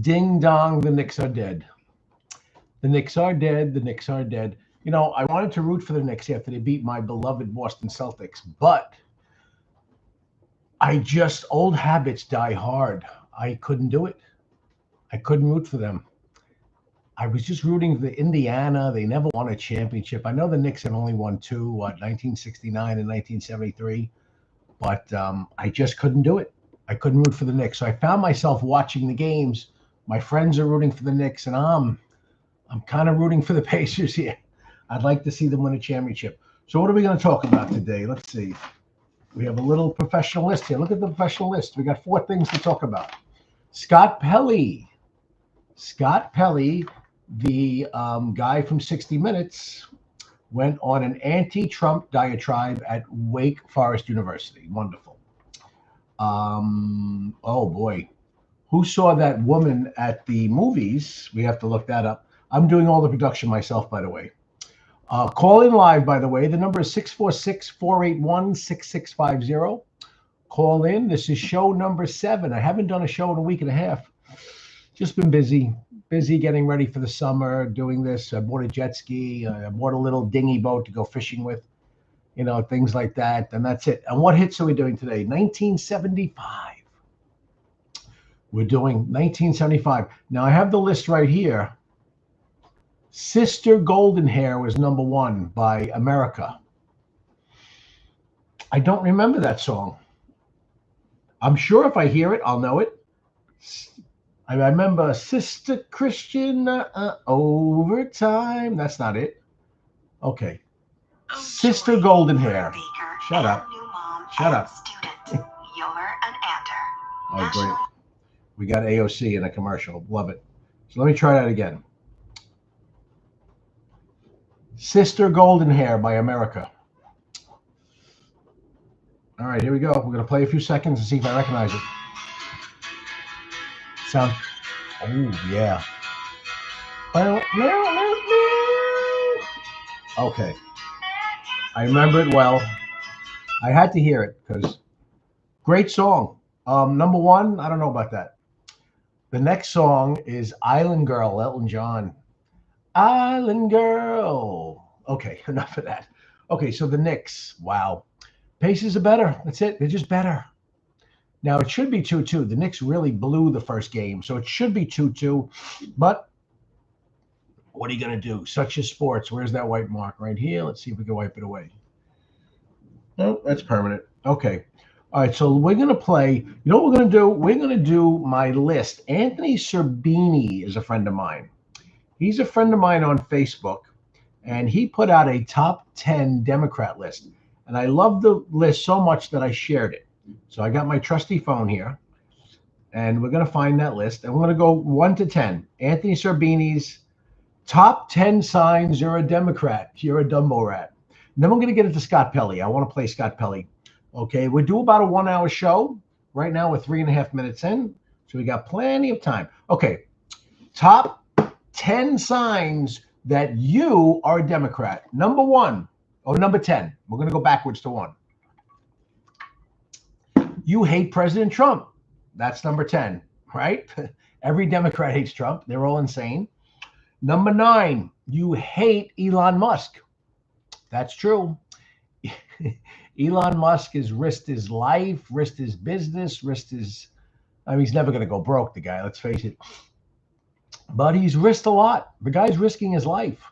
Ding dong, the Knicks are dead. The Knicks are dead. The Knicks are dead. You know, I wanted to root for the Knicks after they beat my beloved Boston Celtics, but old habits die hard. I couldn't do it. I couldn't root for them. I was just rooting for Indiana. They never won a championship. I know the Knicks had only won two, 1969 and 1973, but I just couldn't do it. I couldn't root for the Knicks. So I found myself watching the games. My friends are rooting for the Knicks, and I'm kind of rooting for the Pacers here. I'd like to see them win a championship. So what are we going to talk about today? Let's see. We have a little professional list here. Look at the professional list. We got 4 things to talk about. Scott Pelley. Scott Pelley, the guy from 60 Minutes, went on an anti-Trump diatribe at Wake Forest University. Wonderful. Oh, boy. Who saw that woman at the movies? We have to look that up. I'm doing all the production myself, by the way. Call in live, by the way. The number is 646-481-6650. Call in. This is show number 7. I haven't done a show in a week and a half. Just been busy getting ready for the summer, doing this. I bought a jet ski. I bought a little dinghy boat to go fishing with, you know, things like that. And that's it. And what hits are we doing today? 1975. We're doing 1975. Now, I have the list right here. Sister Golden Hair was number 1 by America. I don't remember that song. I'm sure if I hear it, I'll know it. I remember Sister Christian Overtime. That's not it. Okay. Sister Golden Hair. Shut up. Shut up. You're an actor. Oh, great. We got AOC in a commercial. Love it. So let me try that again. Sister Golden Hair by America. All right, here we go. We're going to play a few seconds and see if I recognize it. Sound. Oh, yeah. Okay. I remember it well. I had to hear it because great song. Number 1, I don't know about that. The next song is Island Girl, Elton John. Island Girl. Okay, enough of that. Okay, so the Knicks. Wow. Pacers are better. That's it. They're just better. Now, it should be 2-2. The Knicks really blew the first game, so it should be 2-2. But what are you going to do? Such is sports. Where's that white mark? Right here. Let's see if we can wipe it away. No, that's permanent. Okay. All right, so we're going to play. You know what we're going to do? We're going to do my list. Anthony Serbini is a friend of mine. He's a friend of mine on Facebook, and he put out a top 10 Democrat list. And I love the list so much that I shared it. So I got my trusty phone here, and we're going to find that list. And we're going to go 1 to 10. Anthony Serbini's top 10 signs you're a Democrat. You're a Dumbo rat. And then we're going to get into Scott Pelley. I want to play Scott Pelley. Okay, we'll do about a 1-hour show. Right now we're 3.5 minutes in, so we got plenty of time. Okay, top 10 signs that you are a Democrat. Number 1, or number 10. We're going to go backwards to 1. You hate President Trump. That's number 10, right? Every Democrat hates Trump. They're all insane. Number 9, you hate Elon Musk. That's true. Elon Musk has risked his life, risked his business, he's never going to go broke, the guy, let's face it. But he's risked a lot. The guy's risking his life.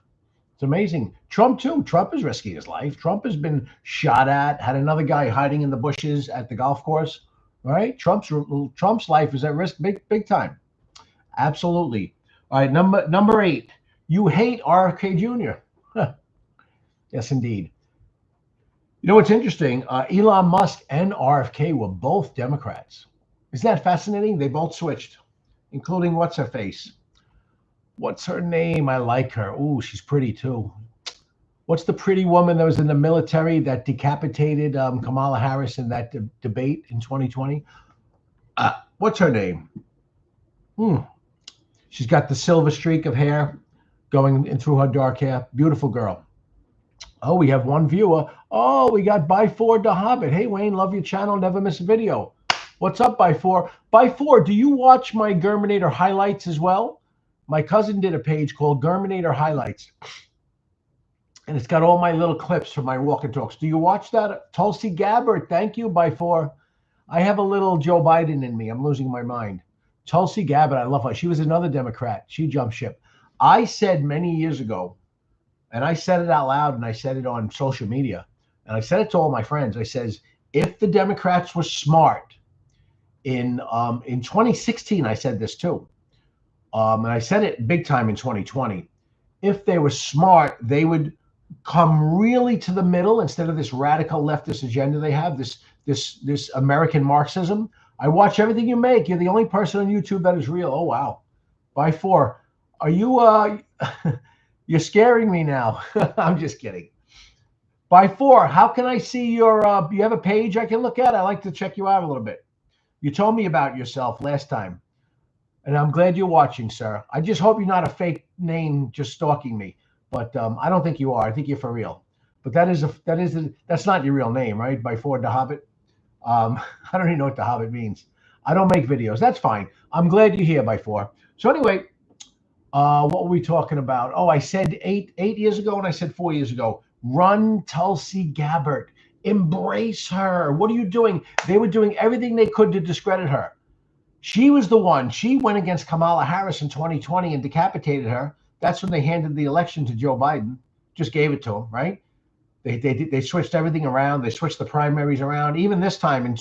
It's amazing. Trump, too. Trump is risking his life. Trump has been shot at, had another guy hiding in the bushes at the golf course, right? Trump's life is at risk big time. Absolutely. All right, number 8, you hate RFK Jr. Yes, indeed. You know what's interesting? Elon Musk and RFK were both Democrats. Isn't that fascinating? They both switched, including what's her face? What's her name? I like her. Oh, she's pretty too. What's the pretty woman that was in the military that decapitated Kamala Harris in that debate in 2020? What's her name? She's got the silver streak of hair going in through her dark hair. Beautiful girl. Oh, we have one viewer. Oh, we got By 4 the Hobbit. Hey, Wayne, love your channel. Never miss a video. What's up, by four? By four, do you watch my Gurmanator highlights as well? My cousin did a page called Gurmanator Highlights, and it's got all my little clips from my walk and talks. Do you watch that? Tulsi Gabbard, thank you, by four. I have a little Joe Biden in me. I'm losing my mind. Tulsi Gabbard, I love her. She was another Democrat. She jumped ship. I said many years ago, and I said it out loud, and I said it on social media, and I said it to all my friends. I says, if the Democrats were smart, in 2016, I said this too, and I said it big time in 2020. If they were smart, they would come really to the middle instead of this radical leftist agenda they have. This American Marxism. I watch everything you make. You're the only person on YouTube that is real. Oh wow, by four. Are you? You're scaring me now. I'm just kidding. By four. How can I see your? You have a page I can look at? I like to check you out a little bit. You told me about yourself last time, and I'm glad you're watching, sir. I just hope you're not a fake name just stalking me. But I don't think you are. I think you're for real. But that's not your real name, right? By four, the Hobbit. I don't even know what the Hobbit means. I don't make videos. That's fine. I'm glad you're here, by four. So anyway, what were we talking about? Oh, I said eight years ago, and I said 4 years ago. Run Tulsi Gabbard. Embrace her. What are you doing? They were doing everything they could to discredit her. She was the one. She went against Kamala Harris in 2020 and decapitated her. That's when they handed the election to Joe Biden. Just gave it to him, right? They switched everything around. They switched the primaries around. Even this time in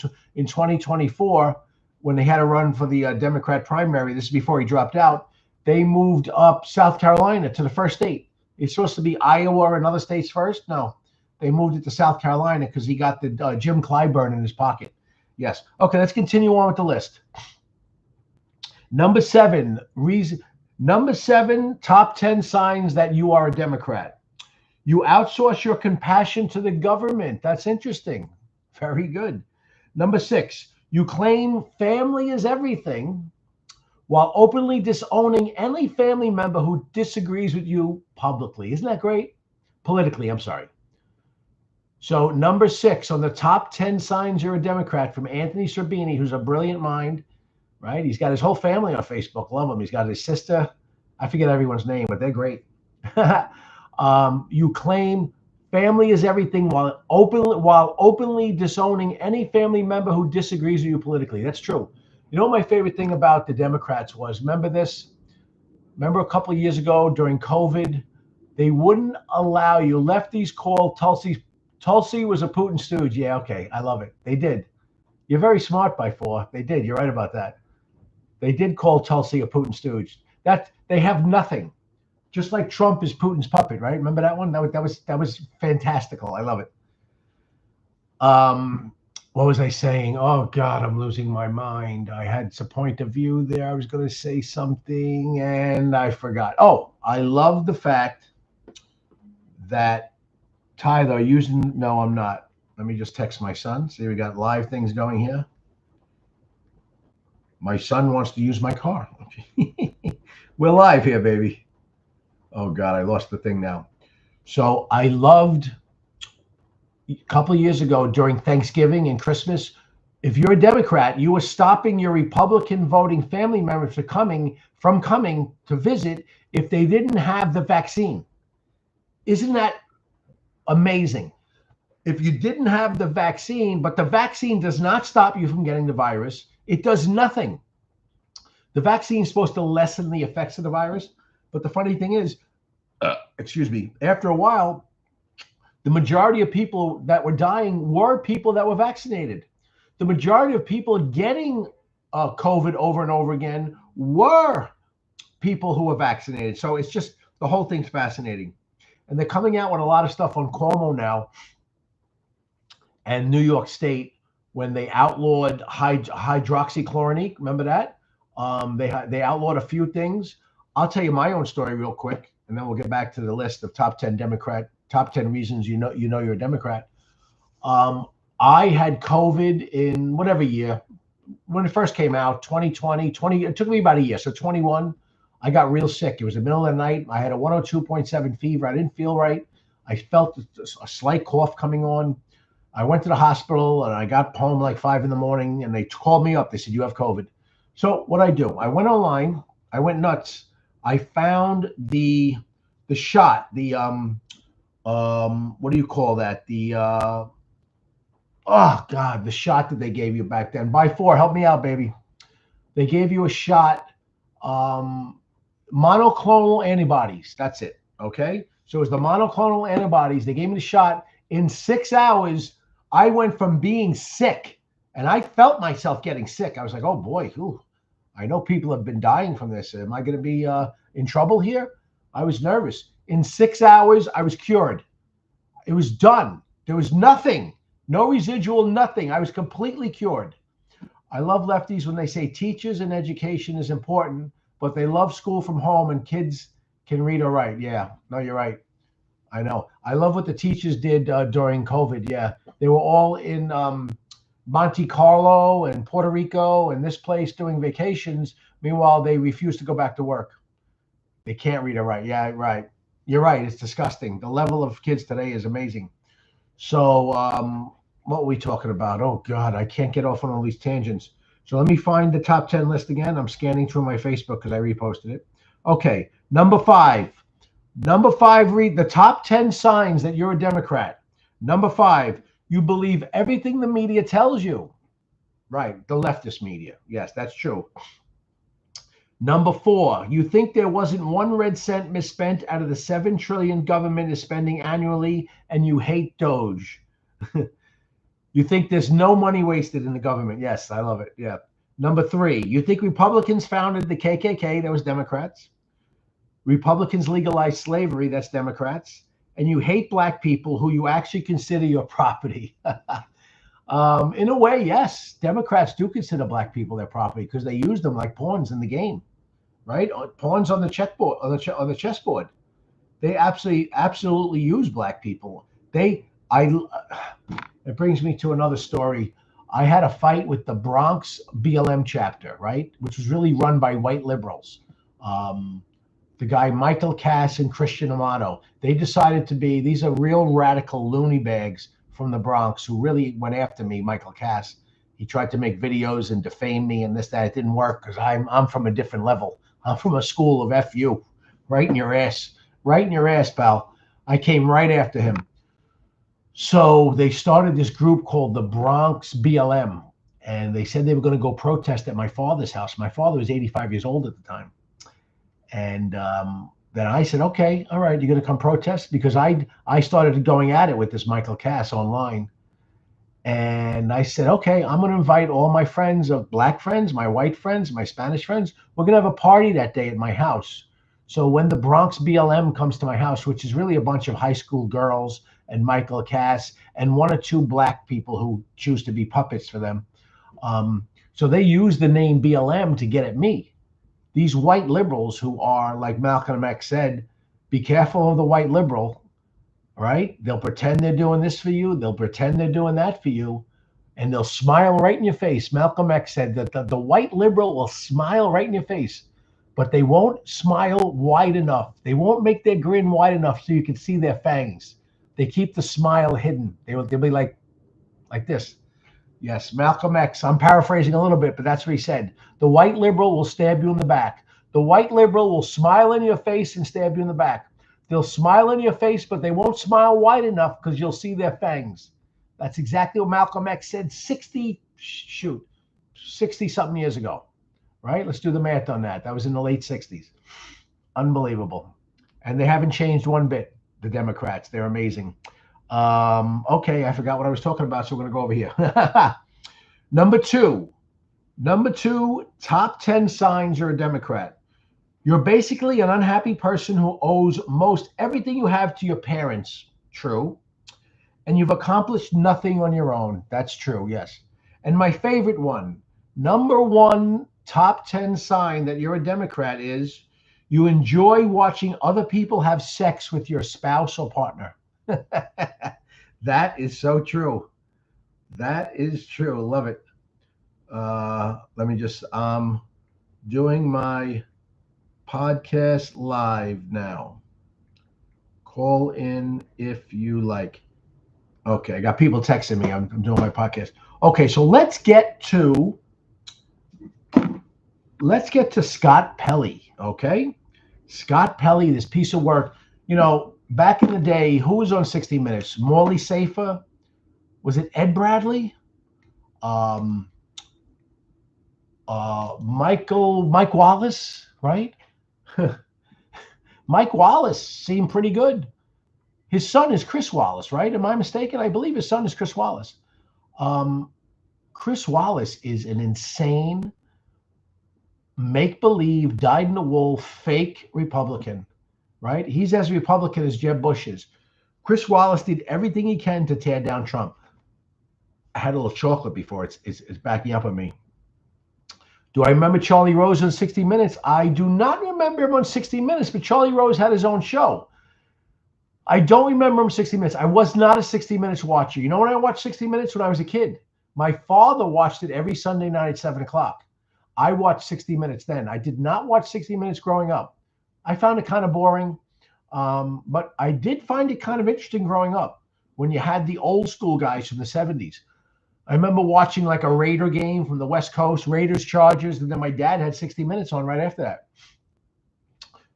2024, when they had to run for the Democrat primary, this is before he dropped out, they moved up South Carolina to the first state. It's supposed to be Iowa and other states first. No, they moved it to South Carolina because he got the Jim Clyburn in his pocket. Yes. Okay, let's continue on with the list. Number seven, top 10 signs that you are a Democrat. You outsource your compassion to the government. That's interesting. Very good. Number six, you claim family is everything while openly disowning any family member who disagrees with you publicly. Isn't that great? Politically, I'm sorry. So number six on the top 10 signs you're a Democrat from Anthony Serbini, who's a brilliant mind, right? He's got his whole family on Facebook. Love him. He's got his sister. I forget everyone's name, but they're great. You claim family is everything while openly disowning any family member who disagrees with you politically. That's true. You know what my favorite thing about the Democrats was? Remember this? Remember a couple of years ago during COVID, they wouldn't allow you. Lefties called Tulsi was a Putin stooge. Yeah, okay. I love it. They did. You're very smart, by four. They did. You're right about that. They did call Tulsi a Putin stooge. That they have nothing. Just like Trump is Putin's puppet, right? Remember that one? That was fantastical. I love it. What was I saying? Oh God, I'm losing my mind. I had some point of view there. I was going to say something and I forgot. Oh, I love the fact that Tyler using. No, I'm not. Let me just text my son. See, we got live things going here. My son wants to use my car. We're live here, baby. Oh God, I lost the thing now. So I loved a couple of years ago during Thanksgiving and Christmas. If you're a Democrat, you were stopping your Republican voting family members from coming to visit if they didn't have the vaccine. Isn't that amazing? If you didn't have the vaccine, but the vaccine does not stop you from getting the virus, it does nothing. The vaccine is supposed to lessen the effects of the virus. But the funny thing is, after a while, the majority of people that were dying were people that were vaccinated. The majority of people getting COVID over and over again were people who were vaccinated. So it's just, the whole thing's fascinating. And they're coming out with a lot of stuff on Cuomo now and New York State when they outlawed hydroxychloroquine. Remember that? They outlawed a few things. I'll tell you my own story real quick, and then we'll get back to the list of top 10 reasons you know you're a Democrat. I had COVID in whatever year when it first came out, 2020. It took me about a year, so 21. I got real sick. It was the middle of the night. I had a 102.7 fever. I didn't feel right. I felt a slight cough coming on. I went to the hospital and I got home like 5 in the morning and they called me up. They said, you have COVID. So what I do, I went online, I went nuts. I found the shot, what do you call that? Oh God, the shot that they gave you back then. By four, help me out, baby. They gave you a shot, um, monoclonal antibodies. That's it. Okay. So it was the monoclonal antibodies. They gave me the shot. In 6 hours, I went from being sick and I felt myself getting sick. I was like, oh boy, ooh, I know people have been dying from this. Am I going to be in trouble here? I was nervous. In 6 hours, I was cured. It was done. There was nothing, no residual, nothing. I was completely cured. I love lefties when they say teachers and education is important, but they love school from home and kids can read or write. Yeah, no, you're right. I know. I love what the teachers did during COVID. Yeah, they were all in Monte Carlo and Puerto Rico and this place doing vacations. Meanwhile, they refuse to go back to work. They can't read or write. Yeah, right. You're right. It's disgusting. The level of kids today is amazing. So, what were we talking about? Oh God, I can't get off on all these tangents. So let me find the top 10 list again. I'm scanning through my Facebook because I reposted it. Okay, number five. Number five, read the top 10 signs that you're a Democrat. Number five, you believe everything the media tells you. Right, the leftist media. Yes, that's true. Number four, you think there wasn't one red cent misspent out of the 7 trillion government is spending annually, and you hate Doge. You think there's no money wasted in the government. Yes, I love it. Yeah. Number three, you think Republicans founded the KKK. That was Democrats. Republicans legalized slavery. That's Democrats. And you hate black people who you actually consider your property. In a way, yes, Democrats do consider black people their property because they use them like pawns in the game, right? Pawns on the checkboard, on the chessboard. They absolutely use black people. It brings me to another story. I had a fight with the Bronx BLM chapter, right, which was really run by white liberals. Um, the guy Michael Cass and Christian Amato. They decided to be, these are real radical loony bags from the Bronx who really went after me, Michael Cass. He tried to make videos and defame me and this, that. It didn't work because I'm from a different level. I'm from a school of FU, right in your ass, right in your ass, pal. I came right after him. So they started this group called the Bronx BLM, and they said they were going to go protest at my father's house. My father was 85 years old at the time. And then I said, okay, all right, you're going to come protest? Because I started going at it with this Michael Cass online. And I said, okay, I'm going to invite all my friends, of black friends, my white friends, my Spanish friends. We're going to have a party that day at my house. So when the Bronx BLM comes to my house, which is really a bunch of high school girls and Michael Cass and one or two black people who choose to be puppets for them. So they use the name BLM to get at me. These white liberals who are, like Malcolm X said, be careful of the white liberal, right? They'll pretend they're doing this for you. They'll pretend they're doing that for you. And they'll smile right in your face. Malcolm X said that the white liberal will smile right in your face, but they won't smile wide enough. They won't make their grin wide enough so you can see their fangs. They keep the smile hidden. They'll be like this. Yes, Malcolm X. I'm paraphrasing a little bit, but that's what he said. The white liberal will stab you in the back. The white liberal will smile in your face and stab you in the back. They'll smile in your face, but they won't smile wide enough because you'll see their fangs. That's exactly what Malcolm X said 60 something years ago, right? Let's do the math on that. That was in the late 60s. Unbelievable. And they haven't changed one bit, the Democrats. They're amazing. Okay, I forgot what I was talking about, so we're going to go over here. Number two, top 10 signs you're a Democrat. You're basically an unhappy person who owes most everything you have to your parents. True. And you've accomplished nothing on your own. That's true, yes. And my favorite one, number one top 10 sign that you're a Democrat is you enjoy watching other people have sex with your spouse or partner. That is so true. That is true. Love it. Let me just doing my podcast live now. Call in if you like. Okay, I got people texting me. I'm doing my podcast. Okay, so let's get to Scott Pelley. Okay, Scott Pelley, this piece of work. Back in the day, who was on 60 Minutes? Morley Safer? Was it Ed Bradley? Um, Mike Wallace, right? Mike Wallace seemed pretty good. His son is Chris Wallace, right? Am I mistaken? I believe his son is Chris Wallace. Um, Chris Wallace is an insane, make believe, dyed in the wool, fake Republican, right? He's as Republican as Jeb Bush is. Chris Wallace did everything he can to tear down Trump. I had a little chocolate before. It's backing up on me. Do I remember Charlie Rose on 60 Minutes? I do not remember him on 60 Minutes, but Charlie Rose had his own show. I don't remember him 60 Minutes. I was not a 60 Minutes watcher. You know when I watched 60 Minutes? When I was a kid. My father watched it every Sunday night at 7 o'clock. I watched 60 Minutes then. I did not watch 60 Minutes growing up. I found it kind of boring, but I did find it kind of interesting growing up when you had the old school guys from the 70s. I remember watching like a Raider game from the West Coast, Raiders, Chargers, and then my dad had 60 Minutes on right after that.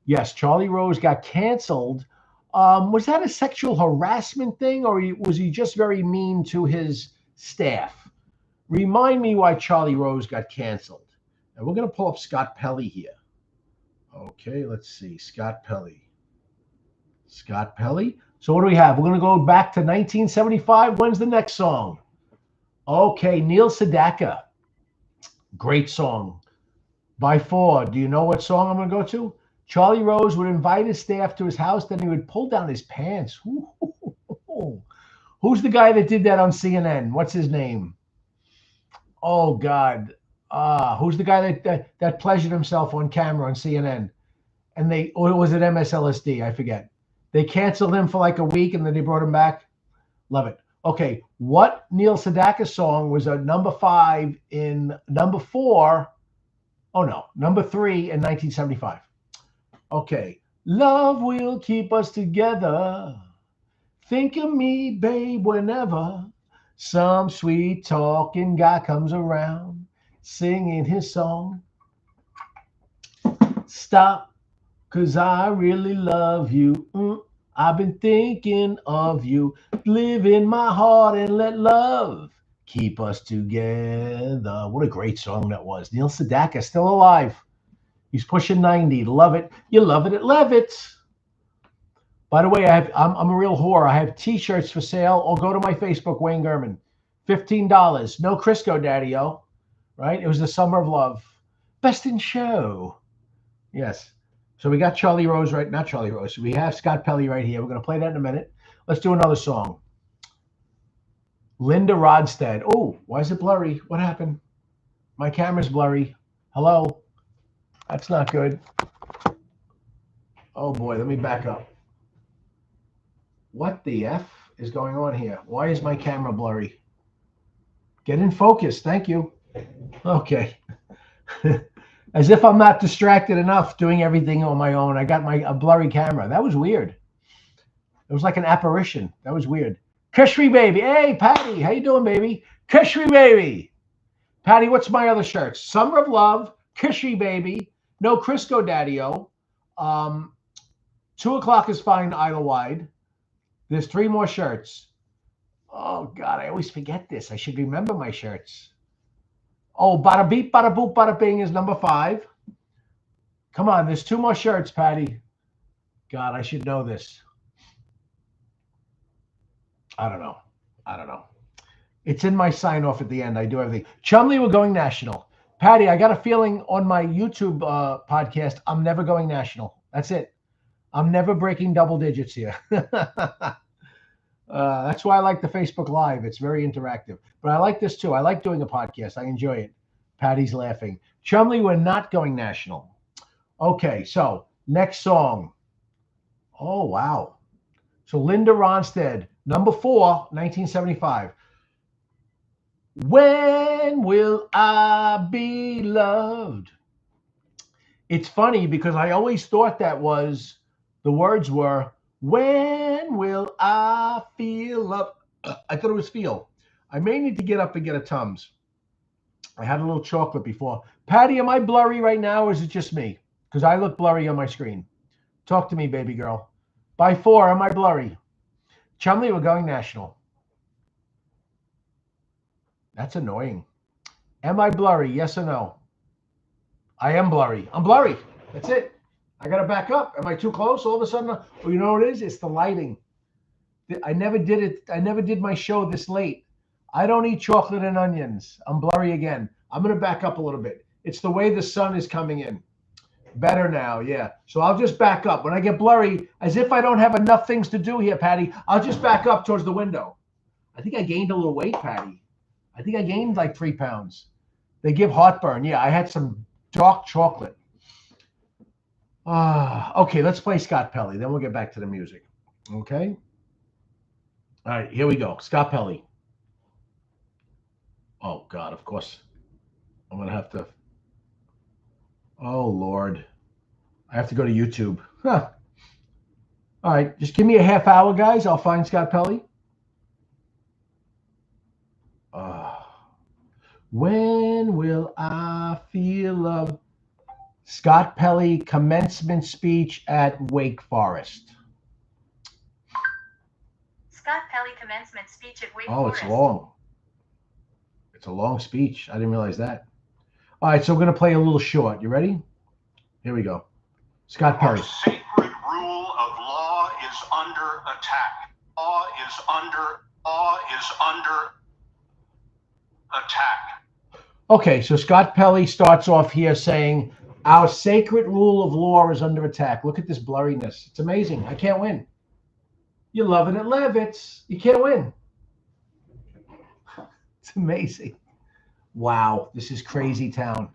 Yes, Charlie Rose got canceled. Was that a sexual harassment thing, or was he just very mean to his staff? Remind me why Charlie Rose got canceled. And we're going to pull up Scott Pelley here. Okay, let's see. Scott Pelley. Scott Pelley. So what do we have? We're going to go back to 1975. When's the next song? Okay, Neil Sedaka. Great song. By four. Do you know what song I'm going to go to? Charlie Rose would invite his staff to his house, then he would pull down his pants. Who's the guy that did that on CNN? What's his name? Oh, God. Who's the guy that pleasured himself on camera on CNN? Or was it MSLSD? I forget. They canceled him for like a week and then they brought him back. Love it. Okay, what Neil Sedaka song was a number 5 in number 4? Oh, no, number 3 in 1975. Okay. Love will keep us together. Think of me, babe, whenever some sweet talking guy comes around singing his song. Stop, 'cause I really love you. I've been thinking of you. Live in my heart and let love keep us together. What a great song that was. Neil Sedaka, still alive. He's pushing 90. Love it. You love it at Levitt. By the way, I'm a real whore. I have T-shirts for sale. Or go to my Facebook, Wayne Gurman. $15. No Crisco, Daddy-O. Right? It was the summer of love. Best in show. Yes. So we got Charlie Rose right. Not Charlie Rose. We have Scott Pelley right here. We're going to play that in a minute. Let's do another song. Linda Ronstadt. Oh, why is it blurry? What happened? My camera's blurry. Hello? That's not good. Oh, boy. Let me back up. What the F is going on here? Why is my camera blurry? Get in focus. Thank you. Okay. As if I'm not distracted enough doing everything on my own. I got a blurry camera. That was weird. It was like an apparition. That was weird. Kishri baby. Hey, Patty. How you doing, baby? Kishri baby. Patty, what's my other shirts? Summer of Love, Kishri baby, No Crisco Daddy-O. 2 o'clock is fine, Idlewide. There's 3 more shirts. Oh, God, I always forget this. I should remember my shirts. Oh, Bada Beep, Bada Boop, Bada Bing is number 5. Come on, there's 2 more shirts, Patty. God, I should know this. I don't know. It's in my sign-off at the end. I do everything. Chumley, we're going national. Patty, I got a feeling on my YouTube podcast, I'm never going national. That's it. I'm never breaking double digits here. That's why I like the Facebook Live. It's very interactive. But I like this too. I like doing a podcast. I enjoy it. Patty's laughing. Chumley, we're not going national. Okay, so next song. Oh, wow. So Linda Ronstadt, number 4, 1975. When will I be loved? It's funny because I always thought the words were, when will I feel love? I thought it was feel. I may need to get up and get a Tums. I had a little chocolate before. Patty, am I blurry right now, or is it just me? Because I look blurry on my screen. Talk to me, baby girl. By 4, am I blurry? Chumley, we're going national. That's annoying. Am I blurry? Yes or no? I am blurry. I'm blurry. That's it. I got to back up. Am I too close? All of a sudden, you know what it is? It's the lighting. I never did it. I never did my show this late. I don't eat chocolate and onions. I'm blurry again. I'm going to back up a little bit. It's the way the sun is coming in. Better now, yeah. So I'll just back up. When I get blurry, as if I don't have enough things to do here, Patty, I'll just back up towards the window. I think I gained a little weight, Patty. I think I gained like 3 pounds. They give heartburn. Yeah, I had some dark chocolate. Okay, let's play Scott Pelley. Then we'll get back to the music. Okay? All right, here we go. Scott Pelley. Oh, God, of course. I'm going to have to. Oh, Lord. I have to go to YouTube. Huh. All right, just give me a half hour, guys. I'll find Scott Pelley. When will I feel love? Scott Pelley commencement speech at Wake Forest. Scott Pelley commencement speech at Wake Oh, Forest. it's long. It's a long speech. I didn't realize that. All right, so we're going to play a little short. You ready? Here we go. Scott Pelley. Our sacred rule of law is under attack. Law is under attack. Okay, so Scott Pelley starts off here saying, our sacred rule of law is under attack. Look at this blurriness. It's amazing. I can't win. You love it at Levitz. You can't win. It's amazing. Wow, this is crazy town.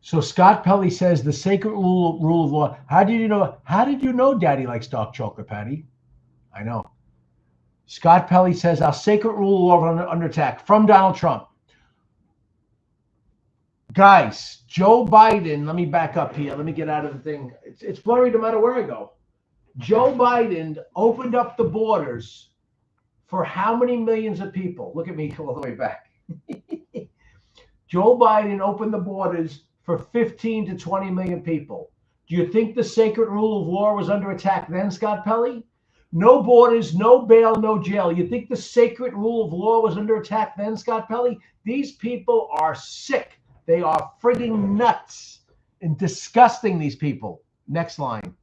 So Scott Pelley says the sacred rule of law. How did you know? How did you know Daddy likes dark chocolate, Patty? I know. Scott Pelley says our sacred rule of law under attack from Donald Trump. Guys, Joe Biden. Let me back up here. Let me get out of the thing. It's blurry no matter where I go. Joe Biden opened up the borders for how many millions of people? Look at me all the way back. Joe Biden opened the borders for 15 to 20 million people. Do you think the sacred rule of law was under attack then, Scott Pelley? No borders, no bail, no jail. You think the sacred rule of law was under attack then, Scott Pelley? These people are sick. They are frigging nuts and disgusting, these people. Next line.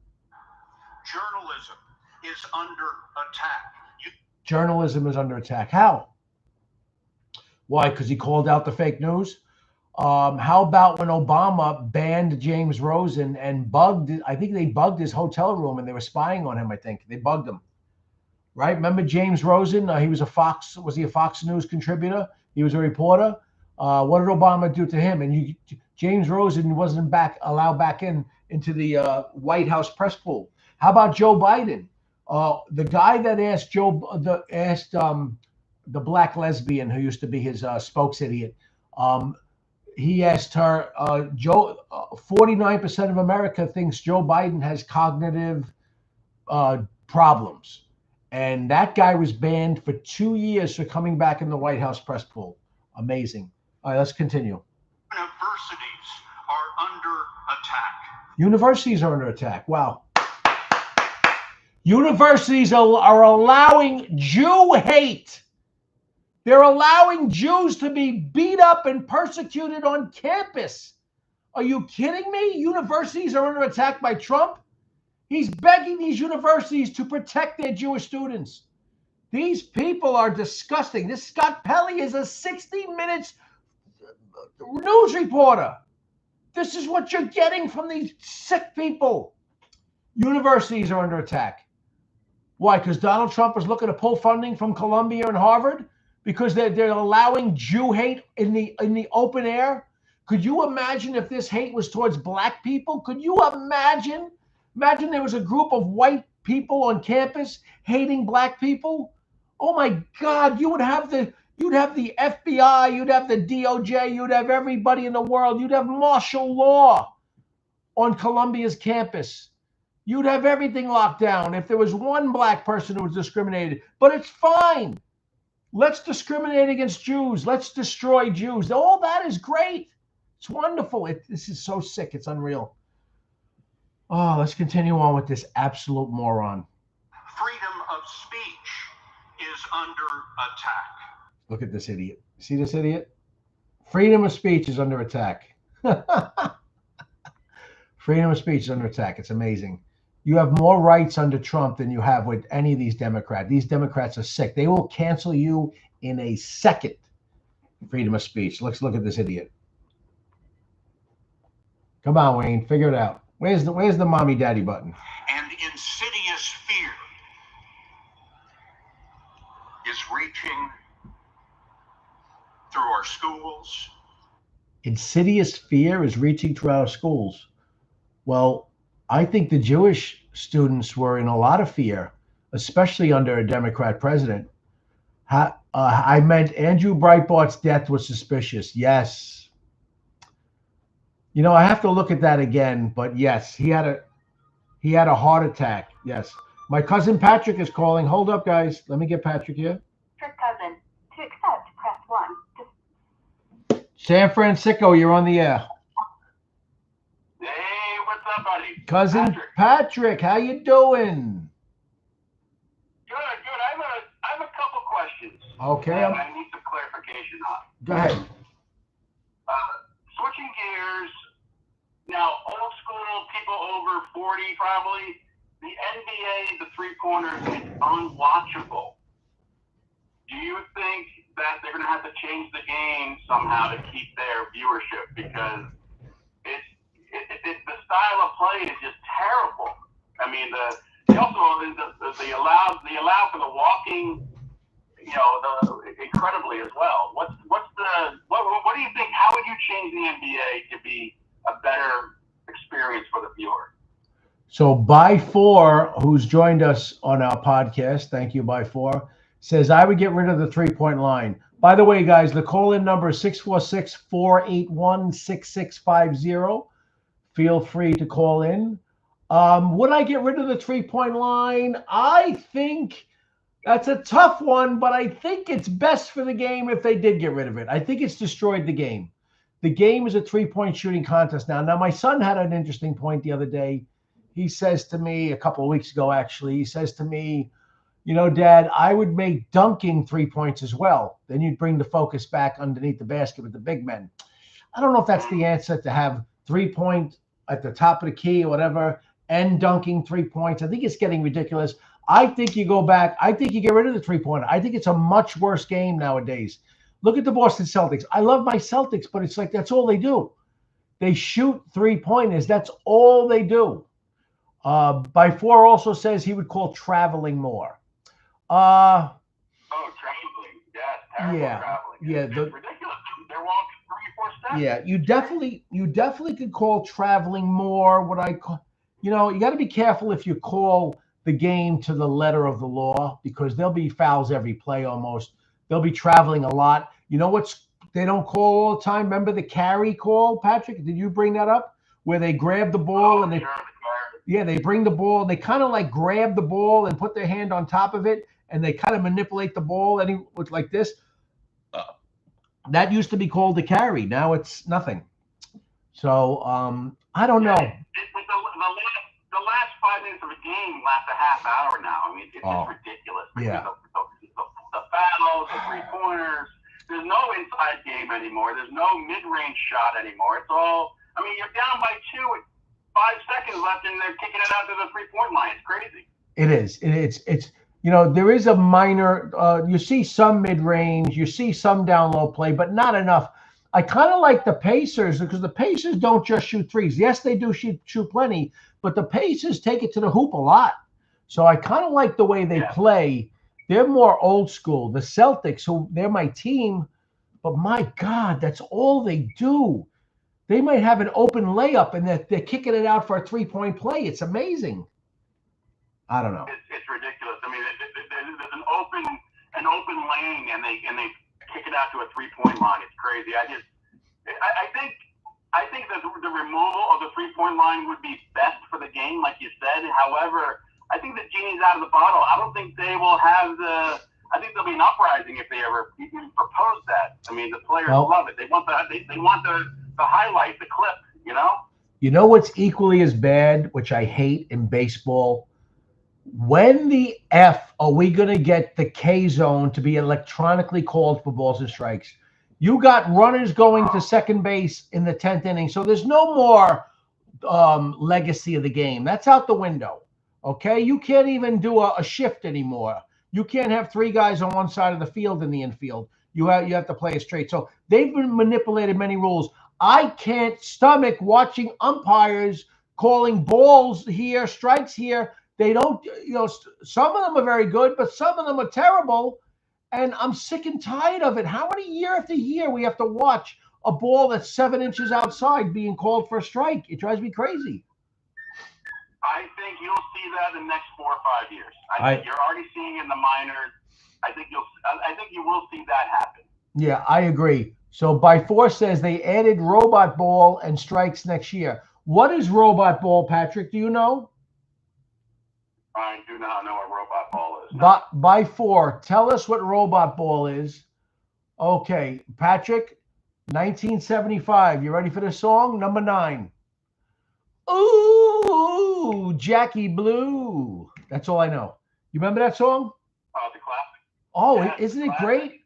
Journalism is under attack. Journalism is under attack. How? Why? Because he called out the fake news? How about when Obama banned James Rosen and I think they bugged his hotel room and they were spying on him, I think. They bugged him. Right? Remember James Rosen? He was was he a Fox News contributor? He was a reporter. What did Obama do to him? And James Rosen wasn't allowed back into the White House press pool. How about Joe Biden? The guy that asked the black lesbian who used to be his spokes idiot. He asked her, 49% of America thinks Joe Biden has cognitive problems. And that guy was banned for 2 years for coming back in the White House press pool. Amazing. All right, let's continue. Universities are under attack. Universities are under attack. Wow. Universities are allowing Jew hate. They're allowing Jews to be beat up and persecuted on campus. Are you kidding me? Universities are under attack by Trump. He's begging these universities to protect their Jewish students. These people are disgusting. This Scott Pelley is a 60 Minutes news reporter. This is what you're getting from these sick people. Universities are under attack. Why? Because Donald Trump is looking to pull funding from Columbia and Harvard? Because they're allowing Jew hate in the open air? Could you imagine if this hate was towards black people? Could you imagine? Imagine there was a group of white people on campus hating black people. Oh my God, you'd have the FBI, you'd have the DOJ, you'd have everybody in the world, you'd have martial law on Columbia's campus. You'd have everything locked down if there was one black person who was discriminated. But it's fine. Let's discriminate against Jews. Let's destroy Jews. All that is great. It's wonderful. This is so sick. It's unreal. Oh, let's continue on with this absolute moron. Freedom of speech is under attack. Look at this idiot. See this idiot? Freedom of speech is under attack. Freedom of speech is under attack. It's amazing. You have more rights under Trump than you have with any of these Democrats. These Democrats are sick. They will cancel you in a second. Freedom of speech. Let's look at this idiot. Come on, Wayne. Figure it out. Where's the mommy daddy button? And insidious fear is reaching through our schools. Insidious fear is reaching through our schools. Well, I think the Jewish students were in a lot of fear, especially under a Democrat president. I meant Andrew Breitbart's death was suspicious. Yes. You know, I have to look at that again, but yes, he had a heart attack. Yes. My cousin Patrick is calling. Hold up, guys. Let me get Patrick here. For cousin. To accept, press 1. San Francisco, you're on the air. Hey, what's up, buddy? Cousin Patrick, how you doing? Good. I have a couple questions. Okay. I need some clarification on. Go ahead. Switching gears. Now, old school people over 40 probably. The NBA, the three-pointers, is unwatchable. Do you think that they're going to have to change the game somehow to keep their viewership? Because the style of play is just terrible. I mean, they allow for the walking, incredibly as well. What do you think? How would you change the NBA to be a better experience for the viewer? So by four, who's joined us on our podcast, thank you, by four, says I would get rid of the 3-point line. By the way, guys, the call-in number is 646-481-6650. Feel free to call in. Would I get rid of the 3-point line? I think that's a tough one, but I think it's best for the game if they did get rid of it. I think it's destroyed the game. The game is a 3-point shooting contest now. Now, my son had an interesting point the other day. He says to me, a couple of weeks ago, actually, he says to me, Dad, I would make dunking 3 points as well. Then you'd bring the focus back underneath the basket with the big men. I don't know if that's the answer, to have 3-point at the top of the key or whatever and dunking 3 points. I think it's getting ridiculous. I think you go back. I think you get rid of the 3-pointer. I think it's a much worse game nowadays. Look at the Boston Celtics. I love my Celtics, but it's like that's all they do. They shoot 3-pointers. That's all they do. By four also says he would call traveling more. Traveling. Yeah, terrible traveling. Yeah, it's ridiculous. They're walking 3 or 4 steps. Yeah, you definitely could call traveling more. What I call, you got to be careful if you call the game to the letter of the law, because there'll be fouls every play almost. They'll be traveling a lot. You know what's they don't call all the time? Remember the carry call, Patrick? Did you bring that up? Where they grab the ball and they. Sure. Yeah, they bring the ball. They kind of like grab the ball and put their hand on top of it, and they kind of manipulate the ball. And it looks like this. That used to be called the carry. Now it's nothing. So I don't know. The last 5 minutes of a game lasts a half hour now. I mean, it's just ridiculous. Yeah. The fouls, the 3-pointers. There's no inside game anymore. There's no mid-range shot anymore. It's all. I mean, you're down by 2. 5 seconds left, and they're kicking it out to the 3-point line. It's crazy. It is. It's there is a minor. You see some mid-range, you see some down low play, but not enough. I kind of like the Pacers, because the Pacers don't just shoot threes. Yes, they do shoot plenty, but the Pacers take it to the hoop a lot. So I kind of like the way they play. They're more old school. The Celtics, they're my team, but my God, that's all they do. They might have an open layup and they're kicking it out for a 3-point play. It's amazing. I don't know. It's ridiculous. I mean, there's an open lane and they kick it out to a 3-point line. It's crazy. I think that the removal of the 3-point line would be best for the game, like you said. However, I think the genie's out of the bottle. I don't think they will have the. I think there'll be an uprising if they ever even propose that. I mean, the players love it. They want the highlight, the clip. You know. You know what's equally as bad, which I hate in baseball? When the F are we going to get the K zone to be electronically called for balls and strikes? You got runners going to second base in the 10th inning, so there's no more legacy of the game. That's out the window. Okay, you can't even do a shift anymore. You can't have 3 guys on one side of the field in the infield. You have to play it straight. So they've been manipulated many rules. I can't stomach watching umpires calling balls here, strikes here. They don't, some of them are very good, but some of them are terrible. And I'm sick and tired of it. How many year after year we have to watch a ball that's 7 inches outside being called for a strike? It drives me crazy. I think you'll see that in the next 4 or 5 years. I think you're already seeing in the minors. I think you will see that happen. Yeah, I agree. So by force says they added robot ball and strikes next year. What is robot ball, Patrick? Do you know? I do not know what robot ball is. No. By 4, tell us what robot ball is. Okay, Patrick, 1975. You ready for the song? Number 9. Ooh, Jackie Blue. That's all I know. You remember that song? Oh, the classic. Oh, yeah, isn't it great?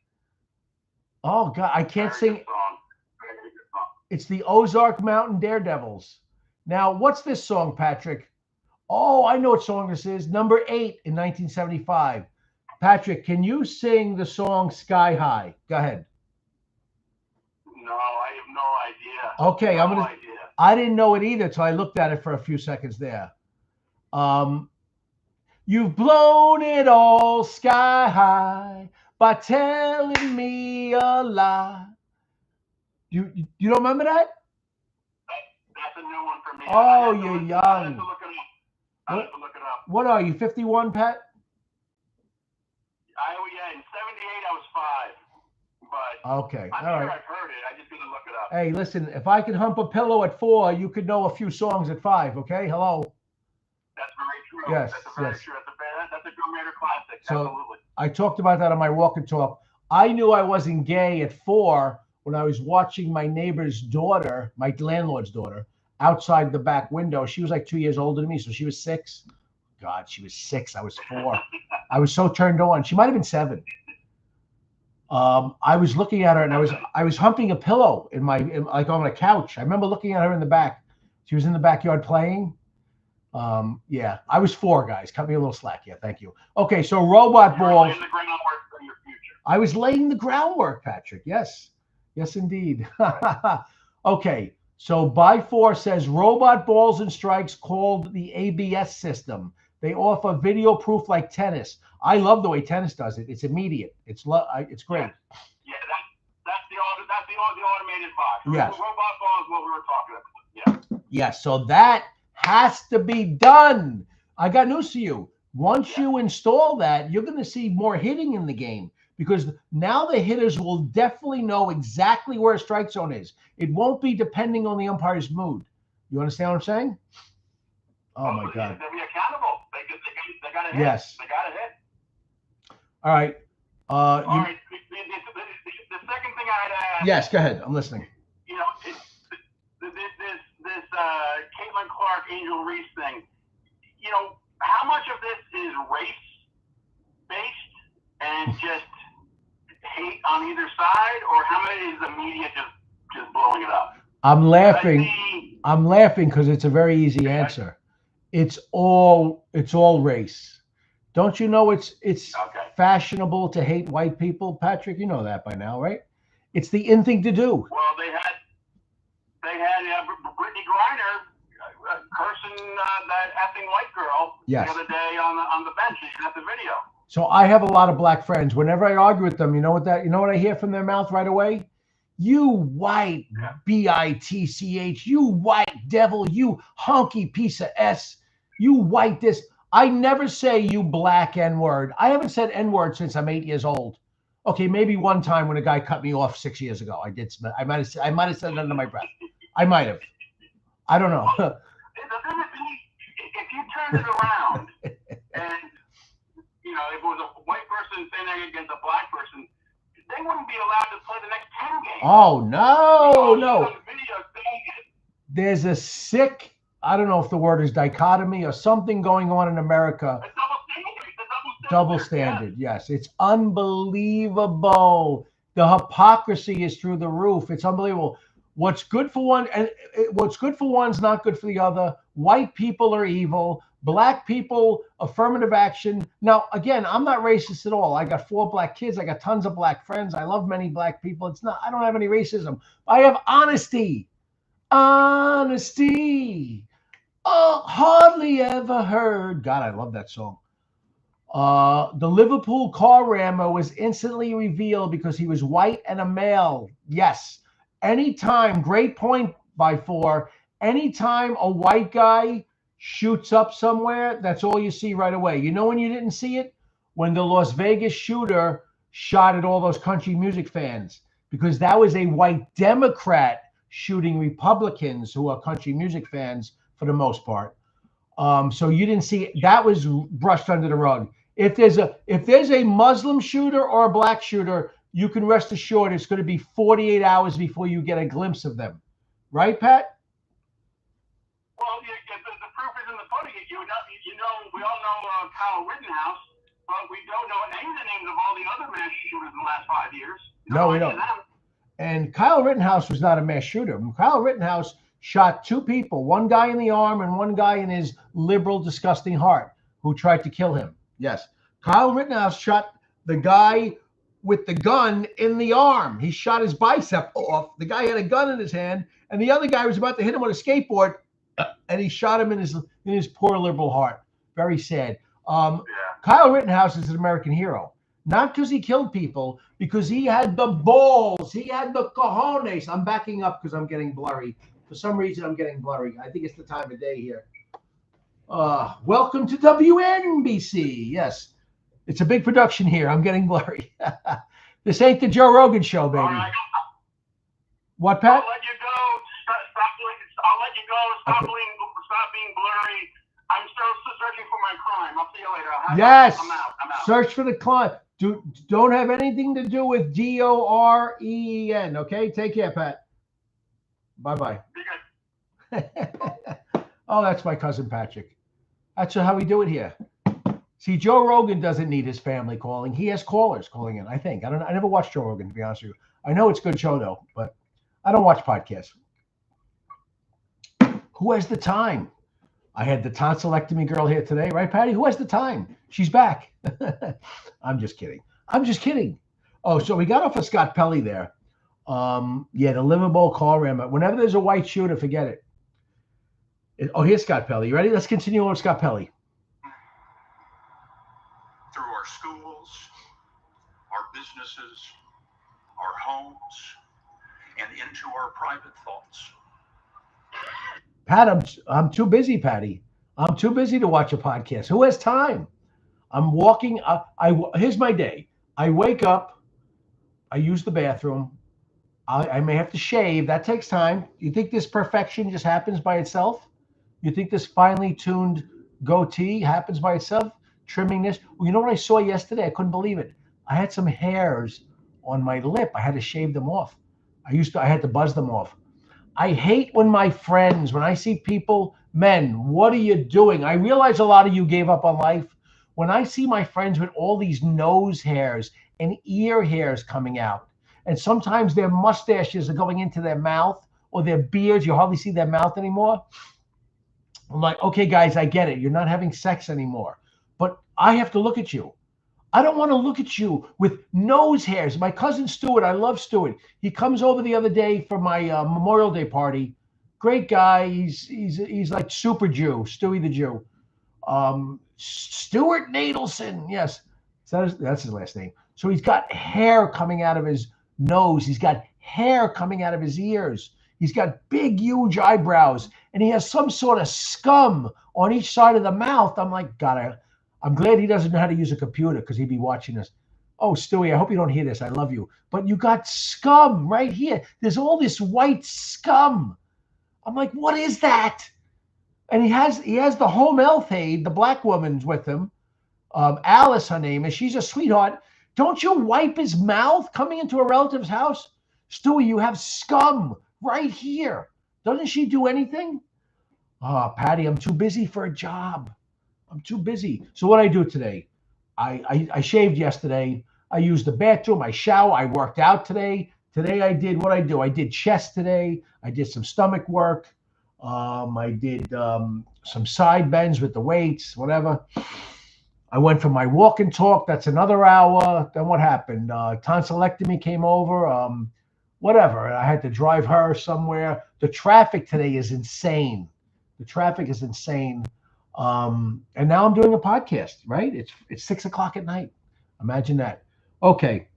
Oh, God, I can't sing. Very good song. It's the Ozark Mountain Daredevils. Now, what's this song, Patrick? Oh, I know what song this is. Number 8 in 1975. Patrick, can you sing the song Sky High? Go ahead. No, I have no idea. Okay, no idea. I didn't know it either till I looked at it for a few seconds there. You've blown it all sky high by telling me a lie. You don't remember that? That's a new one for me. Oh, you're young. I have to look it up. What are you, 51, Pat? In 78 I was 5. But Okay, I'm all sure right. I've heard it. I just didn't look it up. Hey, listen, if I could hump a pillow at 4, you could know a few songs at 5, okay? Hello. That's very true. Yes, That's very yes. true. That's a Gurmanator classic. So, absolutely. I talked about that on my walk and talk. I knew I wasn't gay at 4 when I was watching my neighbor's daughter, my landlord's daughter, outside the back window. She was like 2 years older than me, so she was 6. God, she was 6. I was 4. I was so turned on. She might have been 7. I was looking at her and I was humping a pillow like on a couch. I remember looking at her in the back. She was in the backyard playing. Yeah, I was 4, guys. Cut me a little slack. Yeah, thank you. Okay, so robot balls. Laying the groundwork for your future. I was laying the groundwork, Patrick. Yes, indeed. Okay, so by 4 says robot balls and strikes called the ABS system. They offer video proof like tennis. I love the way tennis does it. It's immediate. It's great. Yeah, that's the automated box. Yes. Robot ball is what we were talking about. Yeah. Yes, so that has to be done. I got news for you. Once you install that, you're going to see more hitting in the game because now the hitters will definitely know exactly where a strike zone is. It won't be depending on the umpire's mood. You understand what I'm saying? Oh, my God. They'll be accountable. They got to hit. Yes. They got to hit. All right. All right. The second thing I had to ask. Yes, go ahead. I'm listening. You know, this Caitlin Clark, Angel Reese thing. You know, how much of this is race-based and just hate on either side, or how much is the media just blowing it up? I'm laughing because it's a very easy answer. It's all race. Don't you know it's fashionable to hate white people, Patrick? You know that by now, right? It's the in thing to do. Well, they had Brittany Griner cursing that effing white girl the other day on the bench. You got the video. So I have a lot of black friends. Whenever I argue with them, you know what I hear from their mouth right away? You white bitch, you white devil, you hunky piece of S, you white this. I never say you black N-word. I haven't said N-word since I'm 8 years old. Okay, maybe one time when a guy cut me off 6 years ago. I might have said it under my breath. I might have. I don't know. The thing is, if you turned it around and, you know, if it was a white person standing against a black person, they wouldn't be allowed to play the next 10 games. Oh, no, no. On video saying it. There's a sick, I don't know if the word is dichotomy or something going on in America. A double standard. It's a Double standard, yes. It's unbelievable. The hypocrisy is through the roof. It's unbelievable. What's good for one and what's good for one's not good for the other. White people are evil. Black people, affirmative action. Now, again, I'm not racist at all. I got 4 black kids. I got tons of black friends. I love many black people. It's not, I don't have any racism. I have honesty. Honesty. Oh, hardly ever heard. God, I love that song. The Liverpool car rammer was instantly revealed because he was white and a male. Yes. Anytime, great point by 4. Anytime a white guy shoots up somewhere, that's all you see right away. You know when you didn't see it? When the Las Vegas shooter shot at all those country music fans, because that was a white Democrat shooting Republicans who are country music fans for the most part. So you didn't see it. That was brushed under the rug. If there's a Muslim shooter or a black shooter, you can rest assured it's going to be 48 hours before you get a glimpse of them. Right, Pat? Well, the proof is in the pudding. You know, we all know Kyle Rittenhouse, but we don't know any of the names of all the other mass shooters in the last 5 years. No, we don't. And Kyle Rittenhouse was not a mass shooter. Kyle Rittenhouse shot 2 people, one guy in the arm and one guy in his liberal, disgusting heart who tried to kill him. Yes. Kyle Rittenhouse shot the guy with the gun in the arm. He shot his bicep off. The guy had a gun in his hand, and the other guy was about to hit him with a skateboard, and he shot him in his poor liberal heart. Very sad. Kyle Rittenhouse is an American hero. Not because he killed people, because he had the balls. He had the cojones. I'm backing up because I'm getting blurry. For some reason, I'm getting blurry. I think it's the time of day here. Welcome to WNBC. Yes, it's a big production here. I'm getting blurry. This ain't the Joe Rogan show, baby. Right. What, Pat? I'll let you go. I'll let you go. Stop being blurry. I'm still searching for my crime. I'll see you later. Yes. I'm out. Search for the crime. Don't have anything to do with DOREEN. Okay. Take care, Pat. Bye-bye. Oh, that's my cousin Patrick. That's how we do it here. See, Joe Rogan doesn't need his family calling. He has callers calling in, I think. I never watched Joe Rogan, to be honest with you. I know it's a good show, though, but I don't watch podcasts. Who has the time? I had the tonsillectomy girl here today, right, Patty? Who has the time? She's back. I'm just kidding. Oh, so we got off of Scott Pelley there. Yeah, the Liverpool car rammer. Whenever there's a white shooter, forget it. Oh, here's Scott Pelley. You ready? Let's continue on with Scott Pelley. Through our schools, our businesses, our homes, and into our private thoughts. Pat, I'm too busy, Patty. I'm too busy to watch a podcast. Who has time? I'm walking. Here's my day. I wake up. I use the bathroom. I may have to shave. That takes time. You think this perfection just happens by itself? You think this finely tuned goatee happens by itself? Trimming this? Well, you know what I saw yesterday? I couldn't believe it. I had some hairs on my lip. I had to shave them off. I had to buzz them off. I hate when I see people, men, what are you doing? I realize a lot of you gave up on life. When I see my friends with all these nose hairs and ear hairs coming out, and sometimes their mustaches are going into their mouth or their beards, you hardly see their mouth anymore. I'm like, okay, guys, I get it. You're not having sex anymore. But I have to look at you. I don't want to look at you with nose hairs. My cousin Stuart, I love Stuart. He comes over the other day for my Memorial Day party. Great guy. He's like super Jew, Stewie the Jew. Stuart Nadelson. Yes, that's his last name. So he's got hair coming out of his nose. He's got hair coming out of his ears. He's got big, huge eyebrows, and he has some sort of scum on each side of the mouth. I'm like, God, I'm glad he doesn't know how to use a computer because he'd be watching us. Oh, Stewie, I hope you don't hear this. I love you. But you got scum right here. There's all this white scum. I'm like, what is that? And he has the home health aide, the black woman's with him. Alice, her name is. She's a sweetheart. Don't you wipe his mouth coming into a relative's house? Stewie, you have scum right here. Doesn't she do anything? Oh, Patty, I'm too busy for a job. I'm too busy. So what I do today? I shaved yesterday. I used the bathroom. I shower. I worked out today. Today I did what I do. I did chest today. I did some stomach work. I did some side bends with the weights, whatever. I went for my walk and talk. That's another hour. Then what happened? Tonsillectomy came over. Whatever. I had to drive her somewhere. The traffic today is insane. The traffic is insane. And now I'm doing a podcast, right? It's 6 o'clock at night. Imagine that. Okay.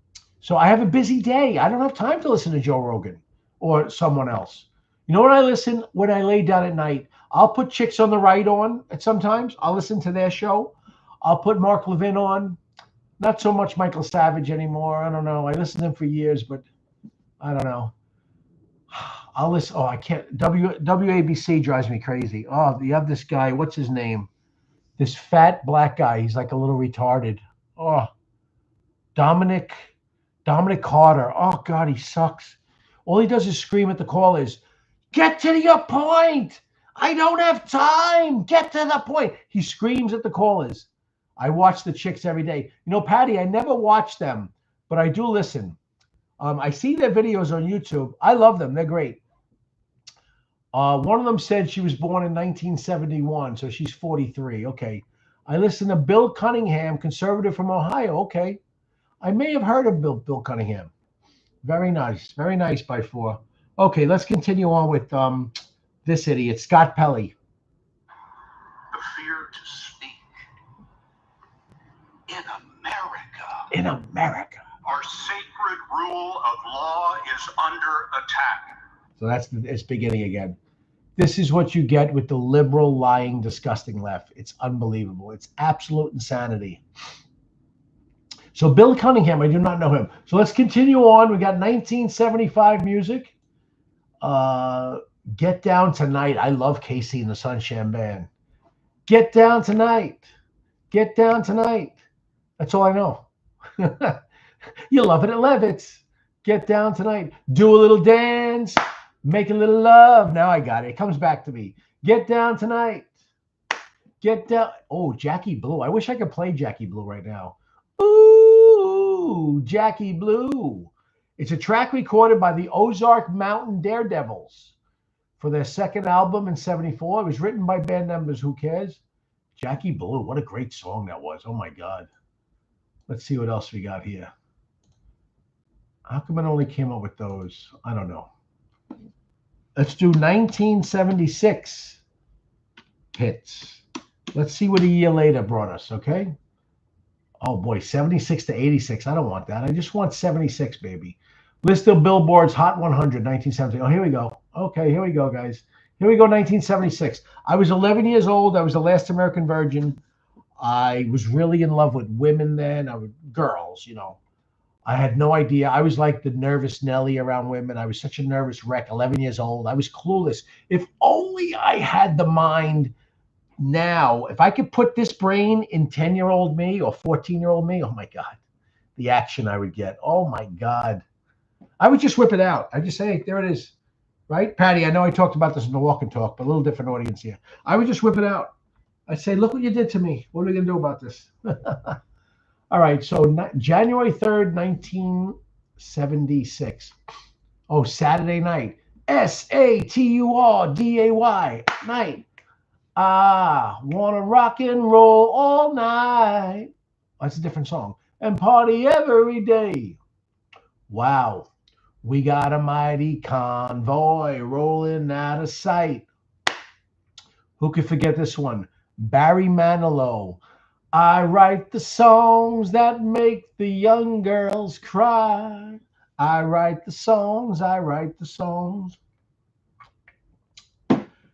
So I have a busy day. I don't have time to listen to Joe Rogan or someone else. You know what I listen when I lay down at night? I'll put Chicks on the Right on at sometimes. I'll listen to their show. I'll put Mark Levin on. Not so much Michael Savage anymore. I don't know. I listened to him for years, but I don't know. I'll listen. Oh, I can't. WABC drives me crazy. Oh, you have this guy. What's his name? This fat black guy. He's like a little retarded. Oh, Dominic Carter. Oh, God, he sucks. All he does is scream at the callers. Get to your point. I don't have time. Get to the point. He screams at the callers. I watch the Chicks every day. You know, Patty, I never watch them, but I do listen. I see their videos on YouTube. I love them. They're great. One of them said she was born in 1971, so she's 43. Okay. I listen to Bill Cunningham, conservative from Ohio. Okay. I may have heard of Bill Cunningham. Very nice. Very nice by 4. Okay, let's continue on with this idiot, Scott Pelley. The fear to speak. In America. In America. Our sacred rule of law is under attack. So it's beginning again. This is what you get with the liberal, lying, disgusting left. It's unbelievable. It's absolute insanity. So Bill Cunningham, I do not know him. So let's continue on. We got 1975 music. Get Down Tonight. I love Casey and the Sunshine Band. Get Down Tonight. Get Down Tonight. That's all I know. You love it at Levitt's. Get Down Tonight. Do a little dance. Make a little love. Now I got it. It comes back to me. Get Down Tonight. Get down. Oh, Jackie Blue. I wish I could play Jackie Blue right now. Ooh, Jackie Blue. It's a track recorded by the Ozark Mountain Daredevils for their second album in 74. It was written by band members. Who cares? Jackie Blue. What a great song that was. Oh, my God. Let's see what else we got here. How come it only came up with those? I don't know. Let's do 1976 hits. Let's see what a year later brought us, okay? Oh, boy, 76 to 86. I don't want that. I just want 76, baby. List of Billboard's Hot 100, 1970. Oh, here we go. Okay, here we go, guys. Here we go, 1976. I was 11 years old. I was the last American virgin. I was really in love with women then. Girls, you know. I had no idea. I was like the nervous Nelly around women. I was such a nervous wreck, 11 years old. I was clueless. If only I had the mind now. If I could put this brain in 10-year-old me or 14-year-old me, oh, my God, the action I would get. Oh, my God. I would just whip it out. I just say, there it is. Right? Patty, I know I talked about this in the walk and talk, but a little different audience here. I would just whip it out. I'd say, look what you did to me. What are we going to do about this? All right, so January 3rd, 1976. Oh, Saturday night. SATURDAY, night. I want to rock and roll all night. That's a different song. And party every day. Wow. We got a mighty convoy rolling out of sight. Who could forget this one? Barry Manilow. I write the songs that make the young girls cry. I write the songs. I write the songs.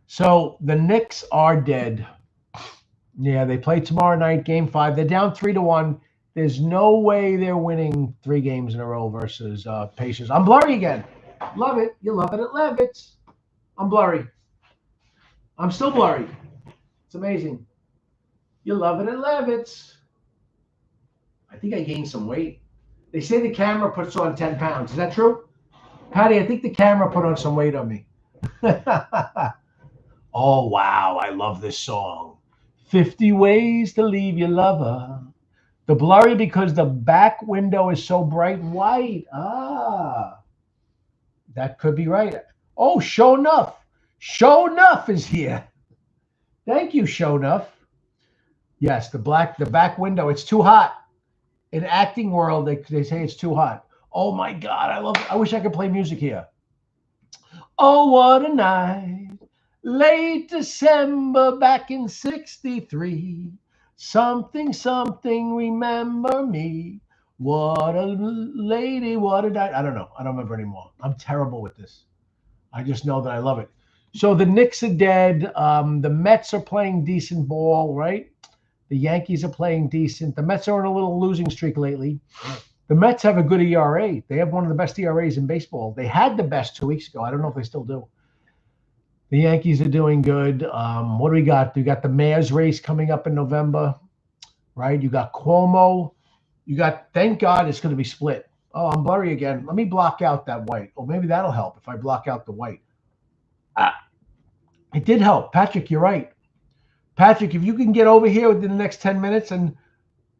So the Knicks are dead. Yeah, they play tomorrow night, Game 5. They're down 3-1. There's no way they're winning 3 games in a row versus Pacers. I'm blurry again. Love it. You love it at Levitt's. I'm blurry. I'm still blurry. It's amazing. You love it and levitts. I think I gained some weight. They say the camera puts on 10 pounds. Is that true? Patty, I think the camera put on some weight on me. Oh, wow. I love this song. 50 Ways to Leave Your Lover. The blurry because the back window is so bright white. Ah, that could be right. Oh, Show Enough. Show Enough is here. Thank you, Show Enough. Yes, the back window. It's too hot. In acting world, they say it's too hot. Oh my God, I love it. I wish I could play music here. Oh, what a night. Late December back in 63. Something, something, remember me. What a lady, what a night. I don't know. I don't remember anymore. I'm terrible with this. I just know that I love it. So the Knicks are dead. The Mets are playing decent ball, right? The Yankees are playing decent. The Mets are on a little losing streak lately. The Mets have a good ERA. They have one of the best ERAs in baseball. They had the best 2 weeks ago. I don't know if they still do. The Yankees are doing good. What do we got? We got the mayor's race coming up in November, right? You got Cuomo. You got, thank God it's going to be split. Oh, I'm blurry again. Let me block out that white. Or maybe that'll help if I block out the white. It did help. Patrick, you're right. Patrick, if you can get over here within the next 10 minutes and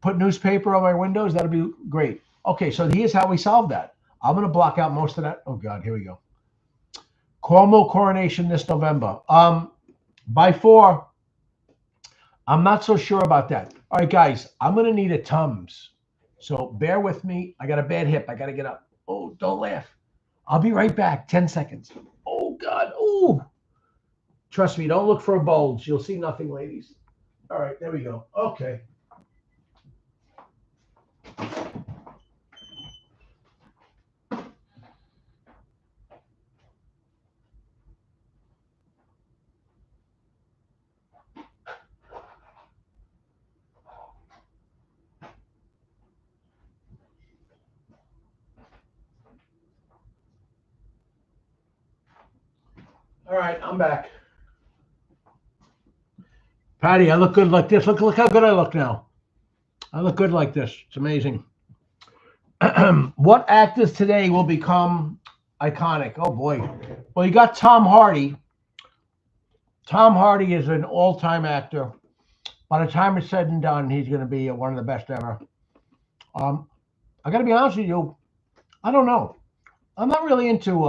put newspaper on my windows, that'll be great. Okay, so here's how we solve that. I'm going to block out most of that. Oh, God, here we go. Cuomo coronation this November. By 4, I'm not so sure about that. All right, guys, I'm going to need a Tums. So bear with me. I got a bad hip. I got to get up. Oh, don't laugh. I'll be right back. 10 seconds. Oh, God. Oh. Trust me, don't look for a bulge. You'll see nothing, ladies. All right, there we go. Okay. All right, I'm back. Patty, I look good like this. Look how good I look now. I look good like this. It's amazing. What actors today will become iconic? Oh, boy. Well, you got Tom Hardy. Tom Hardy is an all-time actor. By the time it's said and done, he's going to be one of the best ever. I got to be honest with you. I don't know. I'm not really into...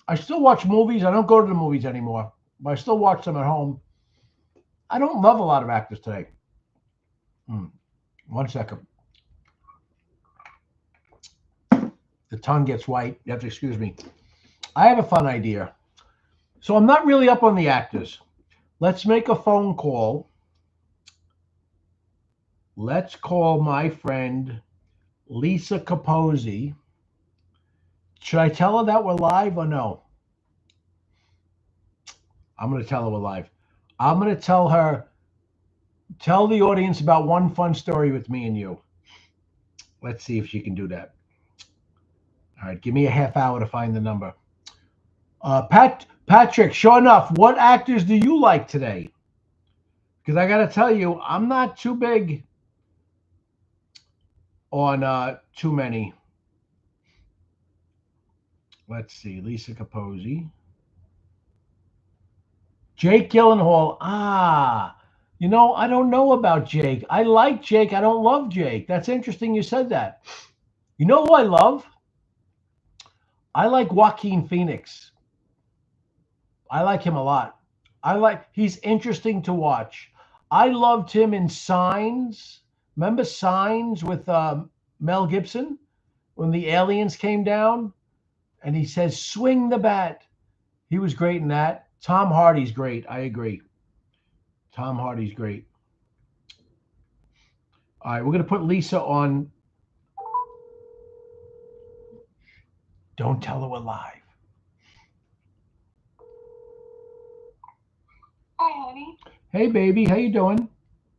I still watch movies. I don't go to the movies anymore, but I still watch them at home. I don't love a lot of actors today. 1 second. The tongue gets white. You have to excuse me. I have a fun idea. So I'm not really up on the actors. Let's make a phone call. Let's call my friend Lisa Capozzi. Should I tell her that we're live or no? I'm going to tell her we're live. I'm going to tell her, tell the audience about one fun story with me and you. Let's see if she can do that. All right, give me a half hour to find the number. Patrick, sure enough, what actors do you like today? Because I got to tell you, I'm not too big on too many. Let's see, Lisa Capozzi. Jake Gyllenhaal. You know, I don't know about Jake. I like Jake. I don't love Jake. That's interesting you said that. You know who I love? I like Joaquin Phoenix. I like him a lot. He's interesting to watch. I loved him in Signs. Remember Signs with Mel Gibson? When the aliens came down and he says, swing the bat. He was great in that. Tom Hardy's great. I agree. Tom Hardy's great. All right, we're going to put Lisa on. Don't tell her we're live. Hi, honey. Hey, baby. How you doing?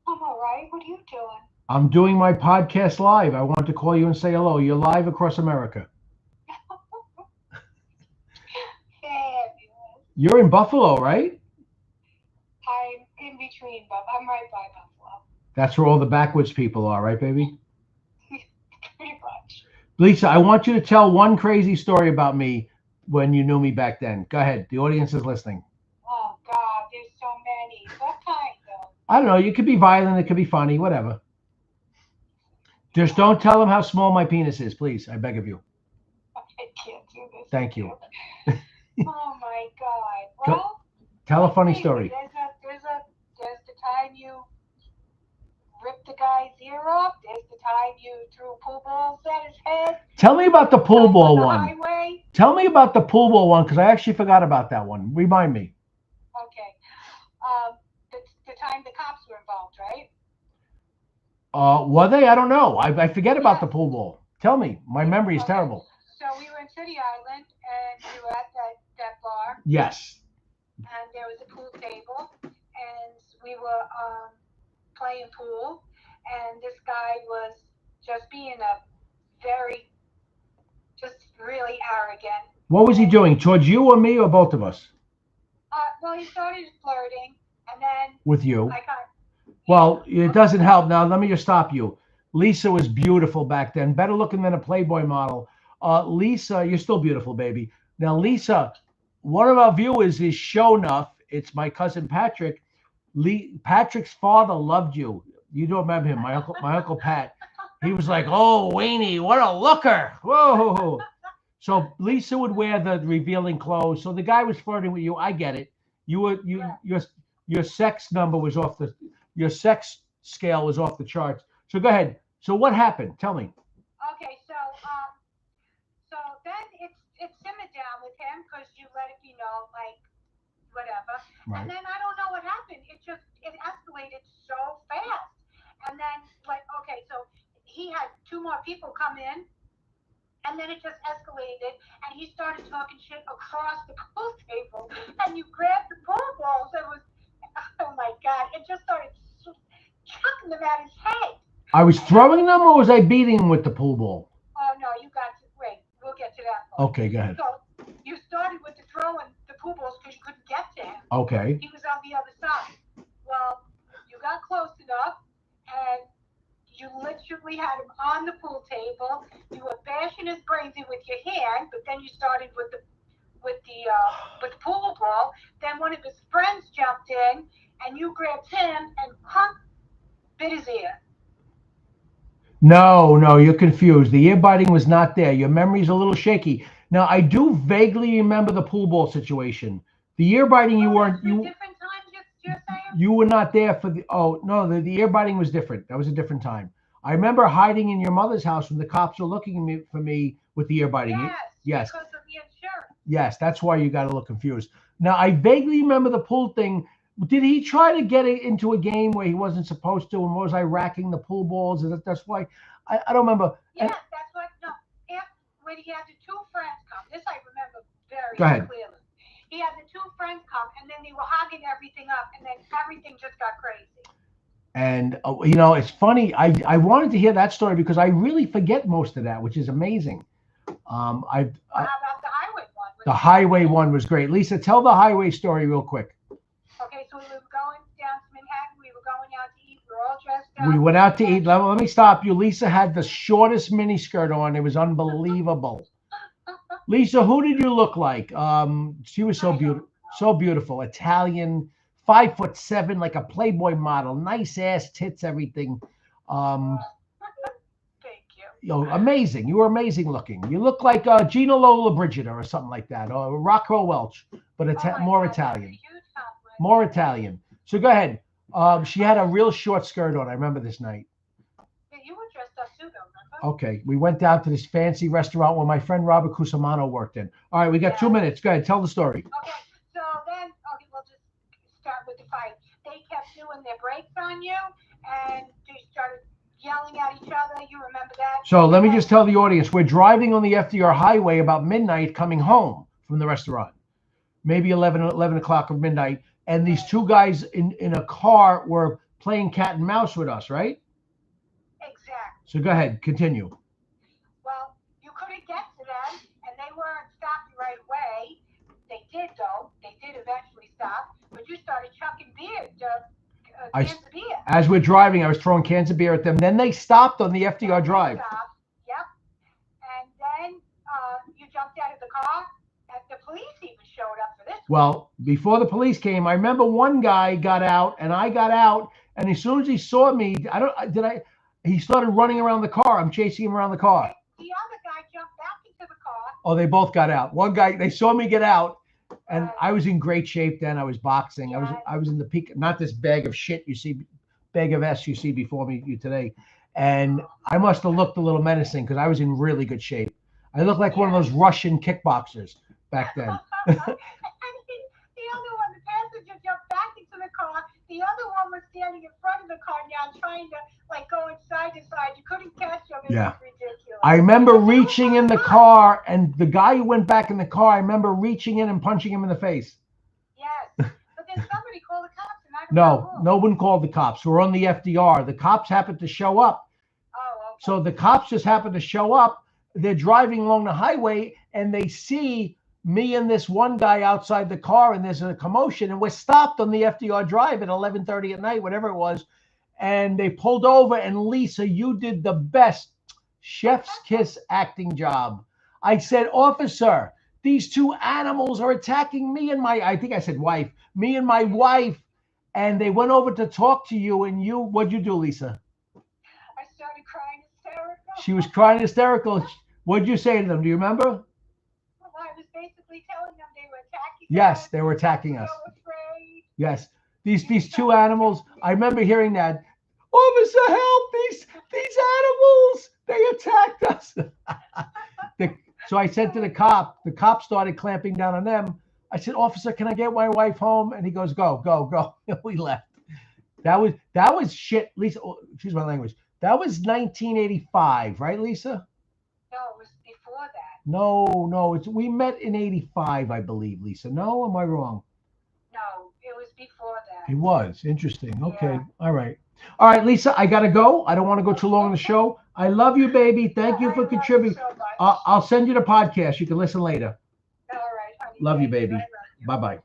I'm all right. What are you doing? I'm doing my podcast live. I want to call you and say hello. You're live across America. Fabulous. You're in Buffalo, right? between, Bob. I'm right by Buffalo. That's where all the backwoods people are, right, baby? Pretty much. Lisa, I want you to tell one crazy story about me when you knew me back then. Go ahead. The audience is listening. Oh, God, there's so many. What kind, though? I don't know. You could be violent. It could be funny. Whatever. Just don't tell them how small my penis is, please. I beg of you. I can't do this. Thank you. Oh, my God. Well, Tell a let's funny see. story. There's the time you ripped the guy's ear off. There's the time you threw pool balls at his head. Tell me about the pool ball one. Highway. Tell me about the pool ball one because I actually forgot about that one. Remind me. Okay. The time the cops were involved, right? Were they? I don't know. I forget about the pool ball. Tell me. My memory is terrible. So we were in City Island and we were at that bar. Yes. And there was a pool table and we were playing pool and this guy was just being just really arrogant. What was he doing? Towards you or me or both of us? Well, he started flirting and then with you. Well, it doesn't help. Now, let me just stop you. Lisa was beautiful back then, better looking than a Playboy model. Lisa, you're still beautiful, baby. Now, Lisa, one of our viewers is Shownuff. It's my cousin Patrick. Patrick's father loved you. You don't remember him, my uncle Pat. He was like, "Oh, Wayne, what a looker!" Whoa. So Lisa would wear the revealing clothes. So the guy was flirting with you. I get it. Your sex number was your sex scale was off the charts. So go ahead. So what happened? Tell me. Okay, so then it simmered down with him because you let it be known, like whatever. Right. And then I don't know what happened. It escalated so fast. And then so he had two more people come in. And then it just escalated, and he started talking shit across the pool table. And you grabbed the pool balls. Oh my God! It just started chucking them at his head. I was throwing them, or was I beating him with the pool ball? Oh no, you got to wait. We'll get to that part. Okay, go ahead. So you started with the throwing the pool balls because you couldn't get to him. Okay. He was on the other side. Well, you got close enough, and you literally had him on the pool table. You were bashing his brains in with your hand, but then you started with the pool ball. Then one of his friends jumped in, and you grabbed him and bit his ear. No, you're confused. The ear biting was not there. Your memory's a little shaky. Now, I do vaguely remember the pool ball situation. The ear biting, you weren't. Different times, you're saying? You were not there for the. Oh no, the ear biting was different. That was a different time. I remember hiding in your mother's house when the cops were looking for me with the ear biting. Yes. Because of the insurance. Yes, that's why you got a little confused. Now, I vaguely remember the pool thing. Did he try to get it into a game where he wasn't supposed to? And was I racking the pool balls? That's why I don't remember. Yes, that's what. No, when he had the two friends come. This I remember very clearly. He had the two friends come, and then they were hogging everything up, and then everything just got crazy. And it's funny. I wanted to hear that story because I really forget most of that, which is amazing. How about the highway one? The highway one was great. Lisa, tell the highway story real quick. Okay, so we were going down to Manhattan. We were going out to eat. We were all dressed up. We went out to eat. Let me stop you. Lisa had the shortest miniskirt on. It was unbelievable. Lisa, who did you look like? She was so beautiful. So beautiful. Italian, 5'7", like a Playboy model. Nice ass, tits, everything. Thank you. Amazing. You were amazing looking. You look like Gina Lollobrigida or something like that, or Rockwell Welch, but more Italian. More Italian. So go ahead. She had a real short skirt on. I remember this night. Yeah, you were dressed up too, though, remember? Okay. We went down to this fancy restaurant where my friend Robert Cusimano worked in. All right. We got 2 minutes. Go ahead. Tell the story. Okay. So then, we'll just start with the fight. They kept doing their brakes on you, and they started yelling at each other. You remember that? So let me just tell the audience, we're driving on the FDR highway about midnight coming home from the restaurant, maybe 11 o'clock or midnight. And these two guys in a car were playing cat and mouse with us, right? Exactly. So go ahead, continue. Well, you couldn't get to them, and they weren't stopping right away. They did, though. They did eventually stop. But you started chucking beer. cans of beer. As we're driving, I was throwing cans of beer at them. Then they stopped on the FDR Drive. Yep. And then you jumped out of the car, and the police even showed up for this. Well, before the police came, I remember one guy got out, and I got out, and as soon as he saw me, he started running around the car. I'm chasing him around the car. The other guy jumped back into the car. Oh, they both got out. One guy, they saw me get out, and I was in great shape then. I was boxing. Yeah. I was in the peak, not this bag of shit you see, bag of S you see before you today. And I must have looked a little menacing because I was in really good shape. I looked like one of those Russian kickboxers back then. And the other one, the passenger jumped back into the car. The other one was standing in front of the car now, trying to like go inside to side. You couldn't catch him. It was ridiculous. I remember reaching in the car, and the guy who went back in the car, I remember reaching in and punching him in the face. Yes, but then somebody called the cops, and I don't know who. No one called the cops. We're on the FDR. The cops happened to show up. Oh, okay. So the cops just happened to show up. They're driving along the highway, and they see me and this one guy outside the car, and there's a commotion, and we're stopped on the FDR Drive at 11:30 at night, whatever it was, and they pulled over, and Lisa, you did the best chef's kiss acting job. I said, officer, these two animals are attacking me and I think I said wife, me and my wife, and they went over to talk to you, and what'd you do, Lisa? I started crying hysterical. She was crying hysterical. What'd you say to them? Do you remember? Well, I was basically telling them they were attacking us. Yes, they were attacking us. So afraid. Yes, these two animals. I remember hearing that. Officer, help! These animals, they attacked us. So I said to the cop. The cop started clamping down on them. I said, officer, can I get my wife home? And he goes, go. We left. That was shit, Lisa. Excuse my language. That was 1985, right, Lisa? No, it was before that. No. We met in 85, I believe, Lisa. No, am I wrong? No, it was before that. It was. Interesting. Okay. Yeah. All right, Lisa, I got to go. I don't want to go too long on the show. I love you, baby. Thank you for contributing. So much. I'll send you the podcast. You can listen later. All right, honey. Love you, baby. Bye-bye.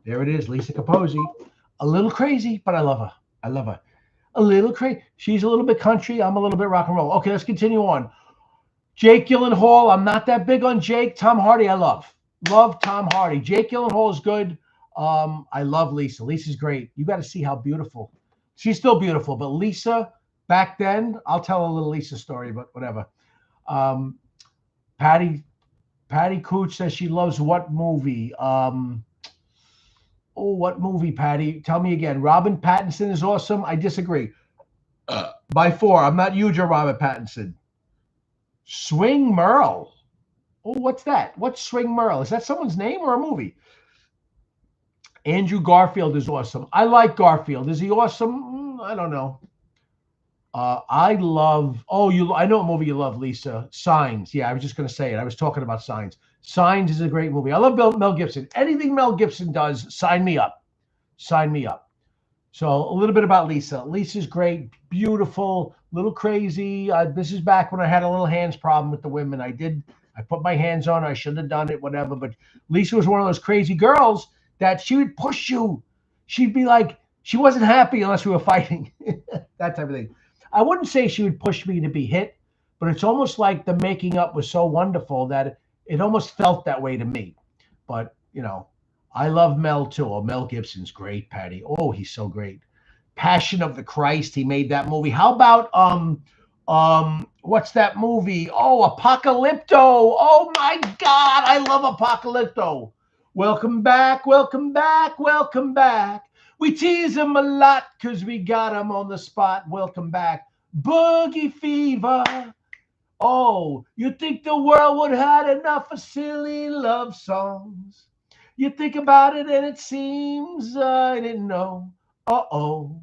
There it is, Lisa Capozzi. A little crazy, but I love her. A little crazy. She's a little bit country. I'm a little bit rock and roll. Okay, let's continue on. Jake Gyllenhaal. I'm not that big on Jake. Tom Hardy, I love. Love Tom Hardy. Jake Gyllenhaal is good. I love Lisa. Lisa's great. You got to see how beautiful. She's still beautiful, but Lisa, back then, I'll tell a little Lisa story, but whatever. Patty Cooch says she loves what movie? What movie, Patty? Tell me again. Robin Pattinson is awesome. I disagree. By 4. I'm not huge on Robert Pattinson. Swing Merle. Oh, what's that? What's Swing Merle? Is that someone's name or a movie? Andrew Garfield is awesome. I like Garfield. Is he awesome? I don't know. I love. I know a movie you love, Lisa. Signs. Yeah, I was just going to say it. I was talking about Signs. Signs is a great movie. I love Mel Gibson. Anything Mel Gibson does, sign me up. Sign me up. So a little bit about Lisa. Lisa's great, beautiful, little crazy. This is back when I had a little hands problem with the women. I put my hands on her. I shouldn't have done it, whatever. But Lisa was one of those crazy girls that she would push you. She'd be like, she wasn't happy unless we were fighting. That type of thing. I wouldn't say she would push me to be hit, but it's almost like the making up was so wonderful that it almost felt that way to me. But, I love Mel too. Oh, Mel Gibson's great, Patty. Oh, he's so great. Passion of the Christ. He made that movie. How about, what's that movie? Oh, Apocalypto. Oh my God. I love Apocalypto. Welcome back. Welcome back. Welcome back. We tease him a lot because we got him on the spot. Welcome back. Boogie Fever. Oh, you think the world would have had enough of silly love songs? You think about it and it seems I didn't know. Uh-oh.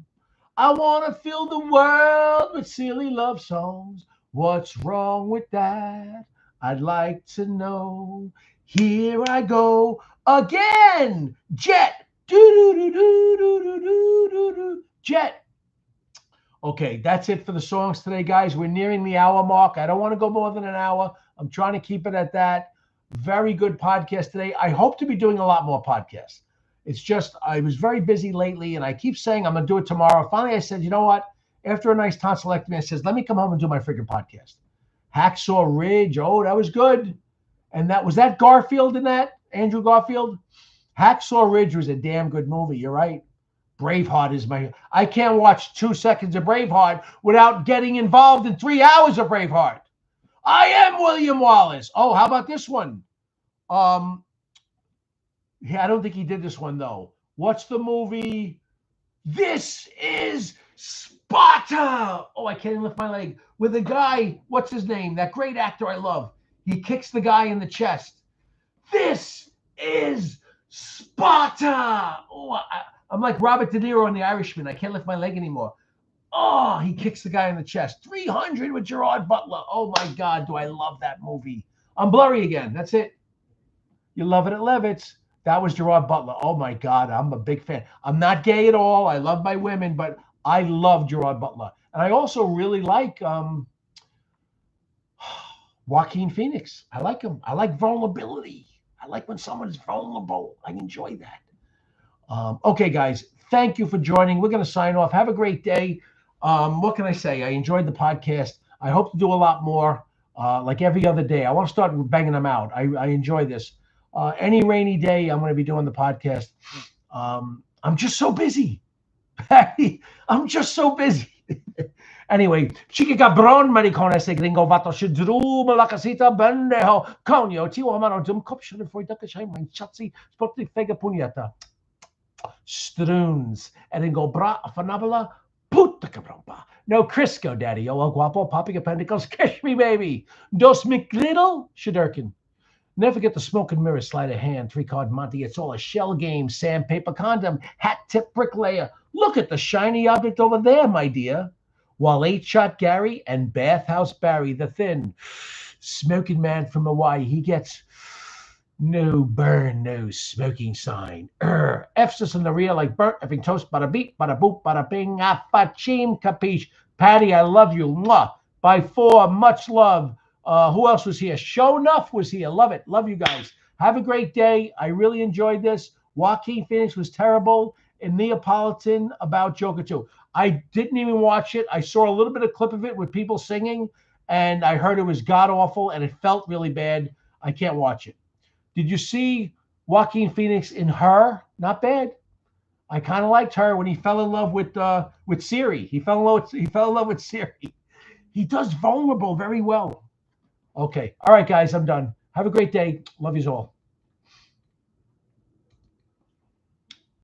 I want to fill the world with silly love songs. What's wrong with that? I'd like to know. Here I go again. Jet. Do-do-do-do-do-do-do-do. Jet. Okay, that's it for the songs today, guys. We're nearing the hour mark. I don't want to go more than an hour. I'm trying to keep it at that. Very good podcast today. I hope to be doing a lot more podcasts. It's just I was very busy lately, and I keep saying I'm going to do it tomorrow. Finally, I said, you know what? After a nice tonsillectomy, I says, let me come home and do my freaking podcast. Hacksaw Ridge. Oh, that was good. And that was that Garfield in that? Andrew Garfield? Hacksaw Ridge was a damn good movie. You're right. Braveheart is I can't watch 2 seconds of Braveheart without getting involved in 3 hours of Braveheart. I am William Wallace. Oh, how about this one? Yeah, I don't think he did this one though. What's the movie? This is Sparta. Oh, I can't even lift my leg. With a guy, what's his name? That great actor I love. He kicks the guy in the chest. This is Sparta. Oh, I'm like Robert De Niro in The Irishman. I can't lift my leg anymore. Oh, he kicks the guy in the chest. 300 with Gerard Butler. Oh, my God, do I love that movie. I'm blurry again. That's it. You love it at Levitt's. That was Gerard Butler. Oh, my God, I'm a big fan. I'm not gay at all. I love my women, but I love Gerard Butler. And I also really like Joaquin Phoenix. I like him. I like vulnerability. I like when someone is vulnerable. I enjoy that. Okay, guys, thank you for joining. We're going to sign off. Have a great day. What can I say? I enjoyed the podcast. I hope to do a lot more, like every other day. I want to start banging them out. I enjoy this. Any rainy day, I'm going to be doing the podcast. I'm just so busy. I'm just so busy. Anyway, chica cabron, maricón, ese gringo vato, shidru, malacasita, bendejo, conyo, tiwa mano, dum kopshun, foi ducka shame, mein chatsi, spotty fega punyata. Struns, and then go bra, fanabala, puta cabrompa. No Crisco, daddy, oh, guapo, popping appendicles, catch me, baby. Dos McLiddle, shidurkin. Never forget the smoke and mirror, sleight of hand, 3-card Monty. It's all a shell game, sandpaper condom, hat tip bricklayer. Look at the shiny object over there, my dear. While 8-shot Gary and Bathhouse Barry, the thin, smoking man from Hawaii, he gets no burn, no smoking sign. F's in the rear like burnt effing toast, bada beep, bada boop, bada bing, apachim, capiche. Patty, I love you. Mwah. By 4, much love. Who else was here? Show Enough was here. Love it. Love you guys. Have a great day. I really enjoyed this. Joaquin Phoenix was terrible in Neapolitan about Joker 2. I didn't even watch it. I saw a little bit of clip of it with people singing, and I heard it was god-awful, and it felt really bad. I can't watch it. Did you see Joaquin Phoenix in Her? Not bad. I kind of liked her when he fell in love with Siri. He fell in love with Siri. He does vulnerable very well. Okay. All right, guys, I'm done. Have a great day. Love you all.